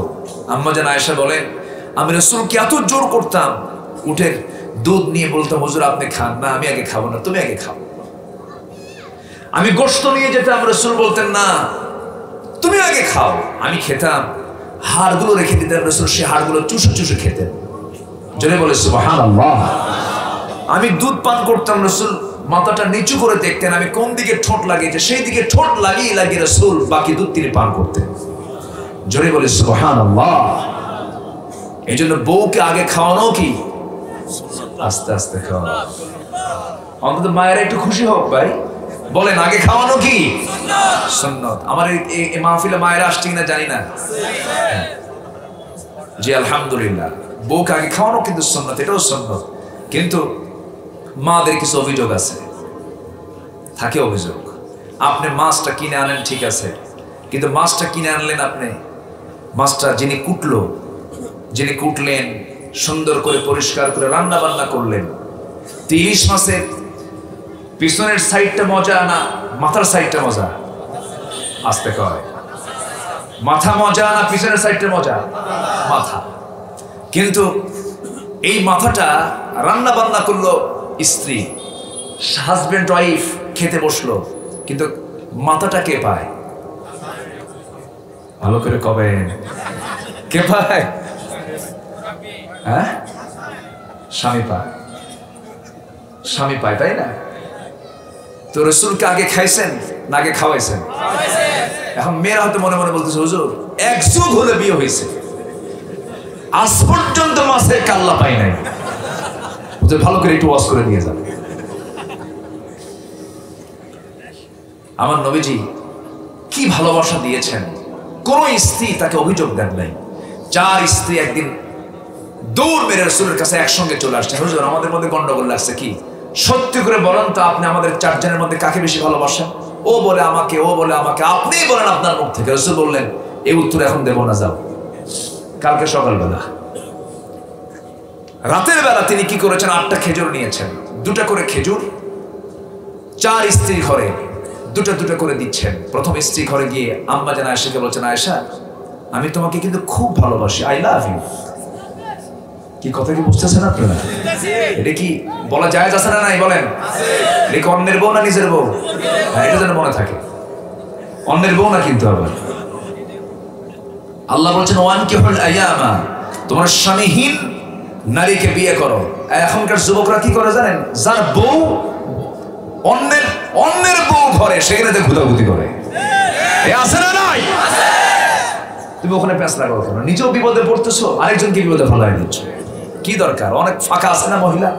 আম্মা জান আয়েশা বলেন আমি রাসূলকে এত জোর করতাম, উঠের দুধ নিয়ে বলতাম হুজুর আপনি খান না, আমি আগে খাবো না, তুমি আগে খাও। আমি গোশত নিয়ে যেতাম, রাসূল বলতেন না তুমি আগে খাও, আমি খেতাম। হাড়গুলো রেখে দিতেন, রাসূল সে হাড়গুলো চুষে চুষে খেতেন। জোরে বলে সুবহানাল্লাহ। আমি দুধ পান করতাম, রাসূল মাথাটা নিচু করে দেখতেন আমি কোন দিকে ঠোঁট লাগিয়েছে সেই দিকে ঠোঁট লাগিয়ে লাগিয়ে রাসূল বাকি দুধ তিনি পান করতেন। জোরে বলে সুবহানাল্লাহ। এই জন্য বউকে আগে খাওয়ানো কি আস্তে আস্তে খাওয়ানো। অন্তত মায়েরা একটু খুশি হোক ভাই, বলেন আগে খাওয়ানো কি সুন্নাত। আমার এই মাহফিলে মায়েরা আসছে কিনা জানি না, জি আলহামদুলিল্লাহ। বউকে আগে খাওয়ানো কিন্তু সুন্নাত, এটাও সুন্নাত। কিন্তু মাদের কিছু অভিযোগ আছে, থাকে অভিযোগ। আপনি মাছটা কিনে আনেন ঠিক আছে, কিন্তু মাছটা কিনে আনলেন আপনি, মাছটা যিনি কুটলেন সুন্দর করে পরিষ্কার করে রান্না বান্না করলেন, ইলিশ মাছের পিছনের সাইডটা মজা না মাথার সাইডটা মজা? আস্তে কয়, মাথা মজা না পিছনের সাইডটা মজা? মাথা। কিন্তু এই মাথাটা রান্না বান্না করলো স্ত্রী, হাজবেন্ড ওয়াইফ খেতে বসলো, কিন্তু মাথাটা কে পায়? ভালো করে কবেন, কে পায়? হ্যাঁ, স্বামী পায়। স্বামী পায়, তাই না? তো রাসূলকে আগে খাইছেন না আগে খাওয়াইছেন? এখন মেয়েরা হয়তো মনে মনে বলতেছে হুজুর এক যুগ হলে বিয়ে হয়েছে, আজ পর্যন্ত মাছের কাল্লা পাই নাই। ভালো করে একটু ওয়াজ করে দিয়ে যান। আমার নবীজি কি ভালোবাসা দিয়েছেন, কোন স্ত্রী তাকে অভিযোগ দেন নাই। 4 স্ত্রী একদিন দৌড় মেরে রাসূলের কাছে একসঙ্গে চলে আসছে, হুজুর আমাদের মধ্যে গন্ডগোল লাগছে, কি সত্যি করে বলেন তো আপনি আমাদের 4 জনের মধ্যে কাকে বেশি ভালোবাসেন? ও বলে আমাকে, ও বলে আমাকে, আপনিই বলেন আপনার মুখ থেকে। রাসূল বললেন এই উত্তর এখন দেব না, যাও কালকে সকালবেলা। রাতের বেলা তিনি কি করেছেন, 8টা খেজুর নিয়েছেন, 2টা করে খেজুর 4 স্ত্রী ঘরে 2টা 2টা করে দিচ্ছেন। প্রথম স্ত্রী ঘরে গিয়ে আম্মা জান আয়েশাকে বলছেন, আয়েশা আমি তোমাকে কিন্তু খুব ভালোবাসি, আই লাভ ইউ। কি কথা কি বুঝতেছেন আপনারা? এটা কি বলা জায়েজ আছে না নাই বলেন? এটা কি অন্যের বউ না নিজের বউ? হ্যাঁ, এটা যেন মনে থাকে, অন্যের বউ না কিন্তু। আবার আল্লাহ বলছেন ওয়ানকিহুল আয়ামা, তোমার স্বামীহীন নারীকে বিয়ে করো। এখনকার যুবকরা কি করে জানেন, যার বউ অন্যের বউ ঘরে সেখানে ঘুদাঘুদি করে। আছে না নাই? তুমি ওখানে প্যাঁচ লাগাও কেন? নিজেও বিপদে পড়তেছো, আরেকজনকে বিপদে ফেলাই দিচ্ছ, কি দরকার? অনেক ফাঁকা আছে না মহিলা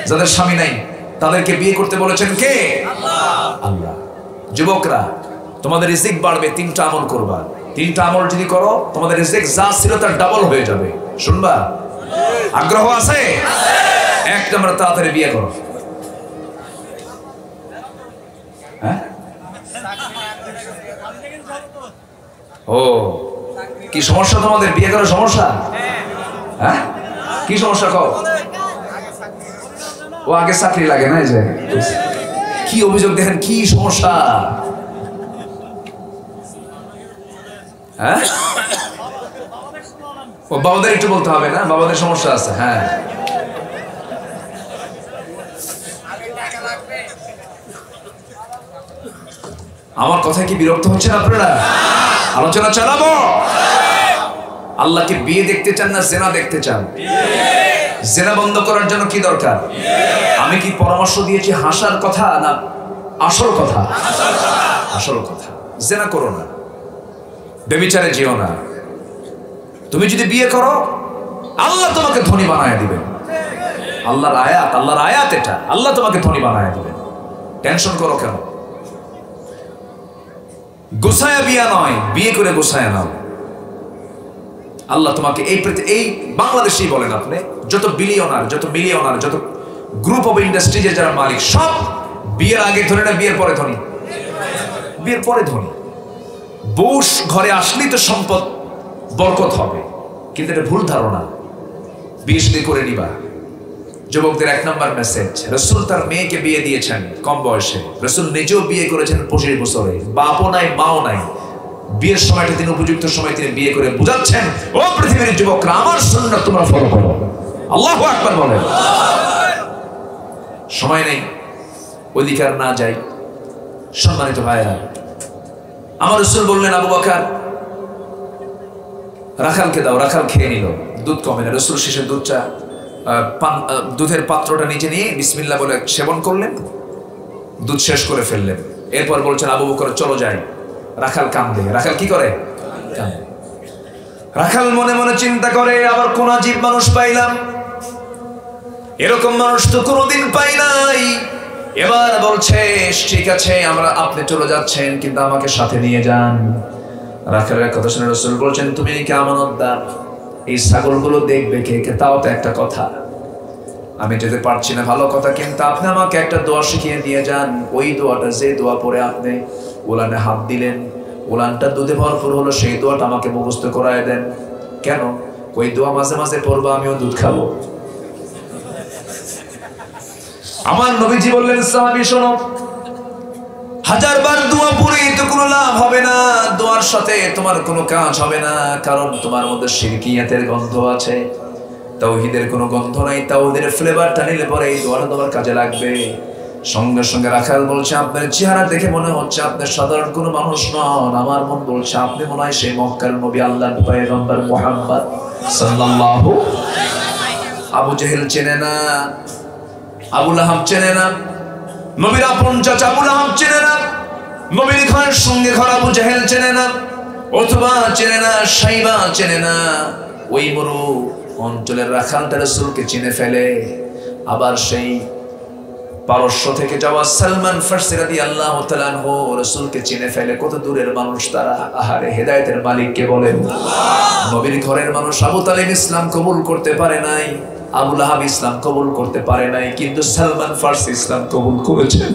যাদের স্বামী নাই, তাদেরকে বিয়ে করতে বলেছেন কে? আল্লাহ। যুবকরা তোমাদের রিজিক বাড়বে, 3টা আমল করবা। 3টা আমল যদি করো তোমাদের রিজিক যা ছিল তার ডাবল হয়ে যাবে। শুনবা? আগ্রহ আছে? 1 নম্বর, তাড়াতাড়ি বিয়ে করো। হ্যাঁ, ও কি সমস্যা তোমাদের? বিয়ে করার সমস্যা? হ্যাঁ, কি সমস্যা কও? ও আগে চাকরি লাগে না, যে কি অভিযোগ দেখেন, কি সমস্যা? হ্যাঁ, ও বাবাদের একটু বলতে হবে না, বাবাদের সমস্যা আছে। হ্যাঁ, আমার কথায় কি বিরক্ত হচ্ছেন আপনারা? আলোচনা চালাবো। আল্লাহকে বিয়ে দেখতে চান না জেনা দেখতে চান? জেনা বন্ধ করার জন্য কি দরকার? আমি কি পরামর্শ দিয়েছি হাসার কথা না আসল কথা? আসল কথা। জেনা করো না, ব্যভিচারে যেও না। তুমি যদি বিয়ে করো আল্লাহ তোমাকে ধনী বানায় দিবেন। আল্লাহর আয়াত এটা, আল্লাহ তোমাকে ধনী বানায় দিবেন। টেনশন করো কেন? গোছায়া বিয়া নয়, বিয়ে করে গোছায়া নাও। আল্লাহ তোমাকে এই বাংলাদেশেই বলেন আপনি, যত বিলিয়নার, যত মিলিয়নার, যত গ্রুপ অফ ইন্ডাস্ট্রিজের যারা মালিক, সব বিয়ের আগে ধনী না বিয়ের পরে ধনী? বিয়ের পরে ধনী। বউ ঘরে আসলেই তো সম্পদ বরকত হবে, কিন্তু এটা ভুল ধারণা। বিয়ে শাদী করে নিবা। যুবকদের 1 নম্বর মেসেজ, রাসূল তার মেয়েকে বিয়ে দিয়েছেন কম বয়সে। রাসূল নিজেও বিয়ে করেছেন 25 বছরে, বাপও নাই মাও নাই। বিয়ের সময়টা তিনি উপযুক্ত সময় তিনি বিয়ে করে বুঝাচ্ছেন, ও পৃথিবীর যুবকরা আমার সুন্নাত তোমরা ফলো করো। আল্লাহু আকবার বলেন। সময় নেই, অধিকার না যাই। সম্মানিত ভাইরা, আমার রাসূল বললেন আবু বকর রাখালকে দাও। রাখাল খেয়ে নিল, দুধ কমে না। রাসূল শেষে দুধের পাত্রটা নিচে নিয়ে বিসমিল্লাহ বলে সেবন করলেন। দুধ শেষ করে ফেললেন। এরপর বলছেন আবু বকর চলো যাই। রাখাল কান্দে। রাখাল কি করে? কান্দে। রাখাল মনে মনে চিন্তা করে আবার কোন আজীব মানুষ পাইলাম, এরকম মানুষ তো কোনোদিন পাই নাই। এবার বলছে ঠিক আছে আপনি চলে যাচ্ছেন কিন্তু আমাকে সাথে নিয়ে যান। রাখালের কথা শুনে রাসূল বলছেন তুমি কি আমানতদার, এই ছাগলগুলো দেখবে কে কে? তাও তো একটা কথা, আমি যেতে পারছি না ভালো কথা, কিন্তু আপনি আমাকে একটা দোয়া শিখিয়ে দিয়ে যান। ওই দোয়াটা, যে দোয়া পরে আপনি উলানে হাত দিলেন, উলানটা দুধে ভরপুর হলো, সেই দোয়াটা আমাকে মুখস্থ করায় দেন। কেন? ওই দোয়া মাঝে মাঝে পড়বো, আমিও দুধ খাবো। আমার নবীজি বললেন সাহাবী শোনো, হাজারবার দোয়া পড়ে তো কোনো লাভ হবে না, দোয়ার সাথে তোমার কোনো কাজ হবে না, কারণ তোমার মধ্যে শিরকিয়াতের গন্ধ আছে, তাওহীদের কোনো গন্ধ নাই। তাওহীদের ফ্লেভারটা নিলে পরে এই দোয়াটা তোমার কাজে লাগবে। সঙ্গে সঙ্গে রাখাল বলছে আপনার চেহারা দেখে মনে হচ্ছে আপনি সাধারণ কোনো মানুষ নন, আমার মন বলছে আপনি মনে হয় সেই মক্কার নবী আল্লাহর পয়গম্বর মুহাম্মদ সাল্লাল্লাহু। আবু জেহেল চেনে না, আবু লাহাব চেনে না, নবীর আপন চাচা আবু লাহাব চেনে না, নবীর ঘরের সঙ্গে ঘর আবু জেহেল চেনে না, অথবা চেনে না, সাইবা চেনে না। ওই মরু অঞ্চলের রাখালটা রাসূলকে চিনে ফেলে। আবার সেই পারস্য থেকে যাওয়া সালমান ফারসি রাদিয়াল্লাহু তাআলা আনহু রাসূলকে চিনে ফেলে। কত দূরের মানুষ তারা! আহারে, হেদায়েতের মালিক কে বলেন? নবীর ঘরের মানুষ আবু তালিব ইসলাম কবুল করতে পারে নাই, আবু লাহাব ইসলাম কবুল করতে পারে নাই, কিন্তু সালমান ফারসি ইসলাম কবুল করেছেন।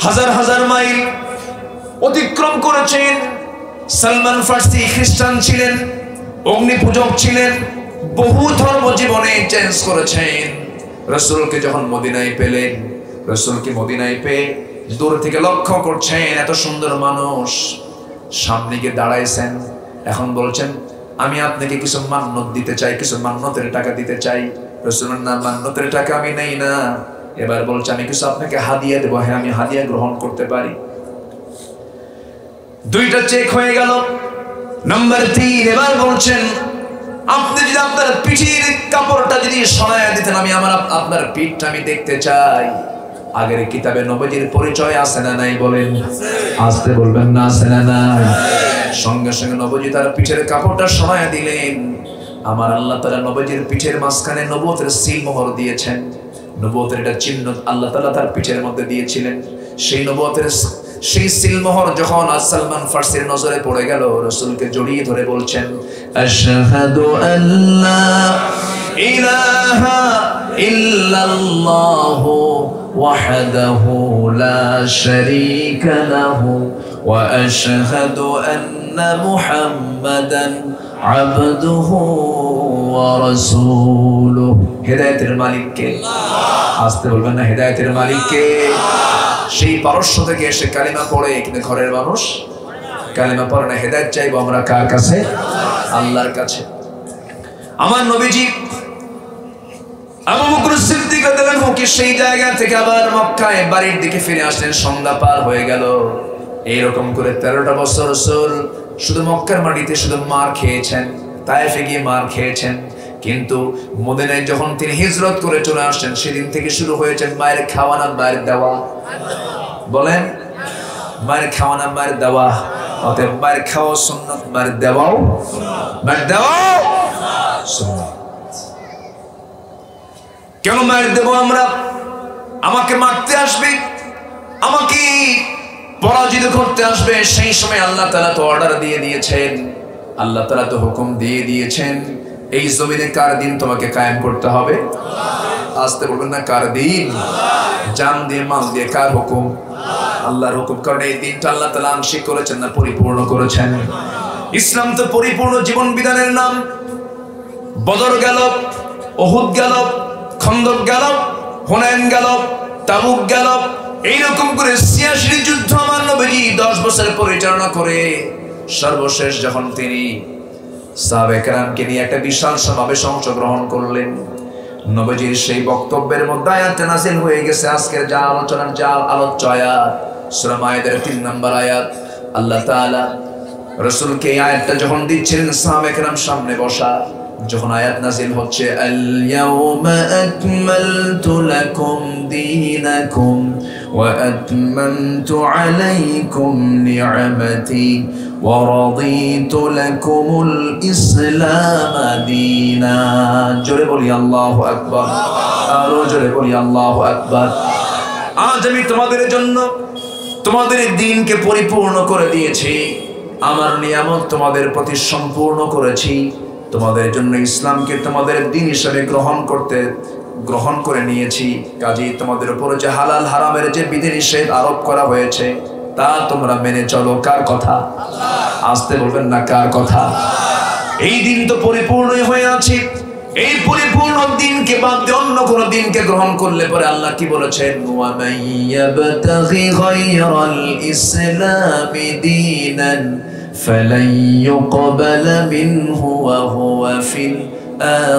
হাজার হাজার মাইল অতিক্রম করেছেন। সালমান ফারসি খ্রিস্টান ছিলেন, অগ্নি পূজক ছিলেন, বহু ধর্ম জীবনে চেঞ্জ করেছেন। রাসূলকে যখন মদিনায় পেলেন, রাসূলকে মদিনায় পেয়ে দূর থেকে লক্ষ্য করছেন, এত সুন্দর মানুষ সামনে গিয়ে দাঁড়াইছেন। এখন বলছেন আমি আপনাকে কিছু মান্নত দিতে চাই, কিছু মান্নতের টাকা দিতে চাই। রাসূলের না, মান্নতের টাকা আমি নেই না। এবার বলছে আমি কিছু আপনাকে হাদিয়া দেবো। হ্যাঁ, আমি হাদিয়া গ্রহণ করতে পারি। দুইটা চেক হয়ে গেল। নাম্বার 3, এবার বলছেন আপনি যদি আপনার পিঠের কাপড়টা যদি সরাইয়া দিতেন, আমি আপনার পিঠটা আমি দেখতে চাই। আগের কিতাবে নবীজির পরিচয় আছে না নাই? বলেন, আসতে বলবেন না, আছে না নাই? সঙ্গে সঙ্গে নবীজি তার পিঠের কাপড়টা সরাইয়া দিলেন। আমার আল্লাহ তাআলা নবীজির পিঠের মাঝখানে নবুয়তের সিল মোহর দিয়েছেন। নবুয়তের এটা চিহ্ন আল্লাহ তাআলা তার পিঠের মধ্যে দিয়েছিলেন। সেই নবুয়তের সেই সিলমোহর যখন সালমান ফারসির নজরে পড়ে গেল, রাসূলকে জড়িয়ে ধরে বলছেন আশহাদু আল্লা ইলাহা ইল্লাল্লাহু ওয়াহদাহু লা শারীকা লাহু ওয়া আশহাদু আন্না মুহাম্মাদান আবদুহু ওয়া রাসূলুহু। হেদায়েতের মালিক কে? আসতে বলবেন না, হেদায়েতের মালিক কে? সেই পারস্য থেকে এসে কালিমা পড়ে, কিন্তু ঘরের মানুষ কালিমা পড়ে না। হেদায়েত চাইবো আমরা কার কাছে? আল্লাহর কাছে। আমার নবীজি আবু বকর সিদ্দিক রাদিয়াল্লাহু আনহু কি সেই জায়গা থেকে আবার মক্কায় বাড়ির দিকে ফিরে আসলেন। সন্ধ্যা পার হয়ে গেল। এইরকম করে 13টা বছর রাসূল শুধু মক্কার মাটিতে শুধু মার খেয়েছেন, তায়েফে গিয়ে মার খেয়েছেন, কিন্তু মদিনায় যখন তিনি হিজরত করে চলে আসছেন, সেদিন থেকে শুরু হয়েছে মায়ের খাওয়ানা মায়ের দেওয়া। বলেন, মায়ের খাওয়ানা মায়ের দেওয়া। অতএব মায়ের খাওয়া সুন্নাত, মায়ের দেওয়াও, মায়ের দেওয়াও সুন্নাত। কেন মায়ের দেব আমরা? আমাকে মারতে আসবে, আমাকে পরাজিত করতে আসবে, সেই সময় আল্লাহ তাআলা তো অর্ডার দিয়ে দিয়েছেন, আল্লাহ তাআলা তো হুকুম দিয়ে দিয়েছেন, এই জমিনে কার দিন তোমাকে কায়েম করতে হবে? আসতে বলবেন না, কার দিন? জান দিয়ে মাল দিয়ে কার হুকুম? আল্লাহর হুকুম। কারণ এই দিনটা আল্লাহ তাআলা আংশিক করেছেন না পরিপূর্ণ করেছেন? ইসলাম তো পরিপূর্ণ জীবন বিধানের নাম। বদর গেল, উহুদ গেল, খন্দক গেল, হুনাইন গেল, তাবুক গেল, এইরকম করে ৮৬ যুদ্ধ আমার নবীজি 10 বছর পরিচালনা করে সর্বশেষ যখন তিনি সাহাবায়ে কেরামকে নিয়ে একটা বিশাল সমাবেশে অংশগ্রহণ করলেন, নবীজির সেই বক্তব্যের মধ্যে আয়াত নাযিল হয়ে গেছে। আজকের যা আলোচনার যা আলোচ্য আয়াত সূরা মায়েদার 3 নম্বর আয়াত। আল্লাহ তাআলা রাসূলকে এই আয়াতটা যখন দিচ্ছিলেন, সাহাবায়ে কেরাম সামনে বসা, যখন আয়াত নাযিল হচ্ছে আল ইয়াউমা আকমালতু লাকুম দীনাকুম ওয়া আতমামতু আলাইকুম নি'মাতি ওয়া রাদিতু লাকুমুল ইসলাম দীনা। জোরে বলি আল্লাহু আকবার, আরো জোরে বলি আল্লাহু আকবার। আজ আমি তোমাদের জন্য তোমাদের দ্বীনকে পরিপূর্ণ করে দিয়েছি, আমার নিয়ামত তোমাদের প্রতি সম্পূর্ণ করেছি, তোমাদের জন্য ইসলামকে তোমাদের দ্বীন হিসেবে গ্রহণ করে নিয়েছি। কাজেই তোমাদের উপর যে হালাল হারামের যে বিধিনিষেধ আরোপ করা হয়েছে তা তোমরা মেনে চলো। কার কথা? আসতে বলবেন না, কার কথা? এই দিন তো পরিপূর্ণই হয়ে আছে, এই পরিপূর্ণ দিনকে বাদ দিয়ে অন্য কোন দিনকে গ্রহণ করলে পরে আল্লাহ কি বলেছেন? ওয়া মাইয়াবতাগি গায়রাল ইসলামি দীনান ফালান ইউকবালা মিনহু ওয়া হুয়া ফিল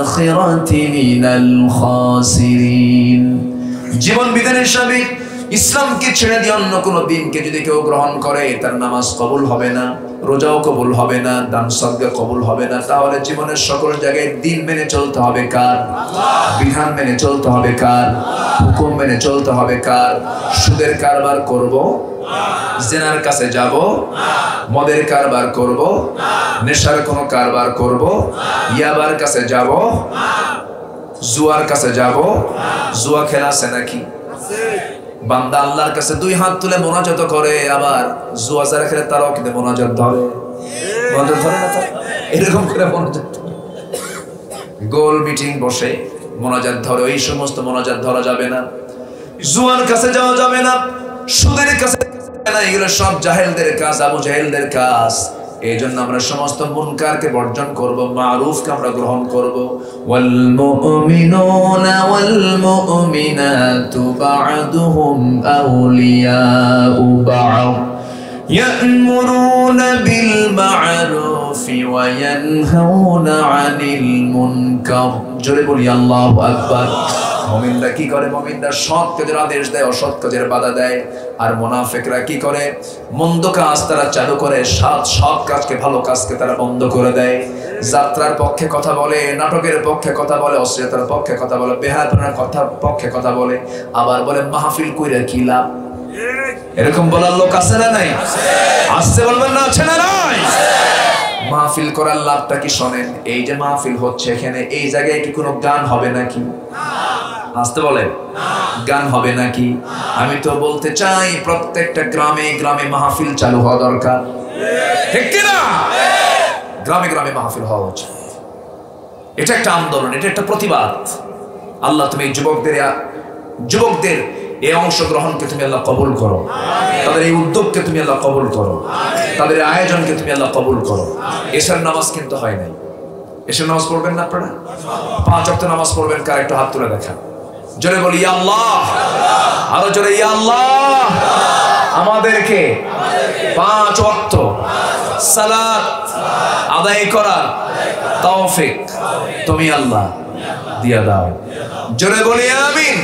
আখিরাতি মিনাল খাসিরিন। জীবন বিধান হিসাবে ইসলামকে ছেড়ে দিয়ে অন্য কোনো দিনকে যদি কেউ গ্রহণ করে তার নামাজ কবুল হবে না, রোজাও কবুল হবে না, দান সদকা কবুল হবে না। তাহলে জীবনের সকল জায়গায় দিন মেনে চলতে হবে কার? বিধান মেনে চলতে হবে কার? হুকুম মেনে চলতে হবে কার? সুদের কারবার করব, জেনার কাছে যাব, মদের কারবার করব, নেশার কোনো কারবার করব, ইয়াবার কাছে যাব, জুয়ার কাছে যাব। জুয়া খেলা আছে নাকি? বান্দা আল্লাহর কাছে দুই হাত তুলে মোনাজাত করে, আবার জুয়া যারা খেলে তারাও কিন্তু মোনাজাত ধরে। মোনাজাত ধরে না? এরকম করে মোনাজাত গোল মিটিং বসে মোনাজাত ধরে। ওই সমস্ত মোনাজাত ধরা যাবে না, জুয়ার কাছে যাওয়া যাবে না, সুদের কাছে না। এগুলো সব জাহেলদের কাজ, আবু জাহেলদের কাজ। এই জন্য আমরা সমস্ত মুনকারকে বর্জন করব, মারুফকে আমরা গ্রহণ করব। ওয়াল মুমিনুনা ওয়াল মুমিনাতু বা'দুহুম আউলিয়াউ বা'দ ইয়া'মুরুনা বিল মা'রুফি ওয়া ইয়ানহাউনা আনিল মুনকার। জোরে বলি আল্লাহু আকবার। মুমিনরা কি করে? মুমিনরা সৎ কাজের আদেশ দেয়, অসৎ কাজের বাধা দেয়। আর মুনাফিকরা কি করে? মন্দ কাজ তারা চালু করে, সৎ কাজকে, ভালো কাজকে তারা বন্ধ করে দেয়। যাত্রার পক্ষে কথা বলে, নাটকের পক্ষে কথা বলে, অশ্লীলতার পক্ষে কথা বলে, বেহায়াপনার পক্ষে কথা বলে, আবার বলে মাহফিল কইরা কি লাভ। এরকম বলার লোক আছে না নাই? আসছে বলবেন না, আছে না নাই? মাহফিল করার লাভটা কি শোনেন? এই যে মাহফিল হচ্ছে এখানে, এই জায়গায় কি কোনো গান হবে নাকি? আসতে বলে গান হবে নাকি? আমি তো বলতে চাই প্রত্যেকটা গ্রামে গ্রামে মাহফিল চালু হওয়া দরকার, ঠিক কি না? গ্রামে গ্রামে মাহফিল হওয়া উচিত। এটা একটা আন্দোলন, এটা একটা প্রতিবাদ। আল্লাহ তুমি যুবকদের এই অংশগ্রহণকে তুমি আল্লাহ কবুল করো, তাদের এই উদ্যোগকে তুমি আল্লাহ কবুল করো, তাদের আয়োজনকে তুমি আল্লাহ কবুল করো। এশার নামাজ কিন্তু হয় নাই। এশার নামাজ পড়বেন না আপনারা? 5 ওয়াক্ত নামাজ পড়বেন। কার একটু হাত তুলে দেখা। জোরে বলি ইয়া আল্লাহ, আরো জোরে ইয়া আল্লাহ। আমাদেরকে 5 ওয়াক্ত সালাত আদায় করার তৌফিক তুমি আল্লাহ দিয়া দাও। জোরে বলি আমিন।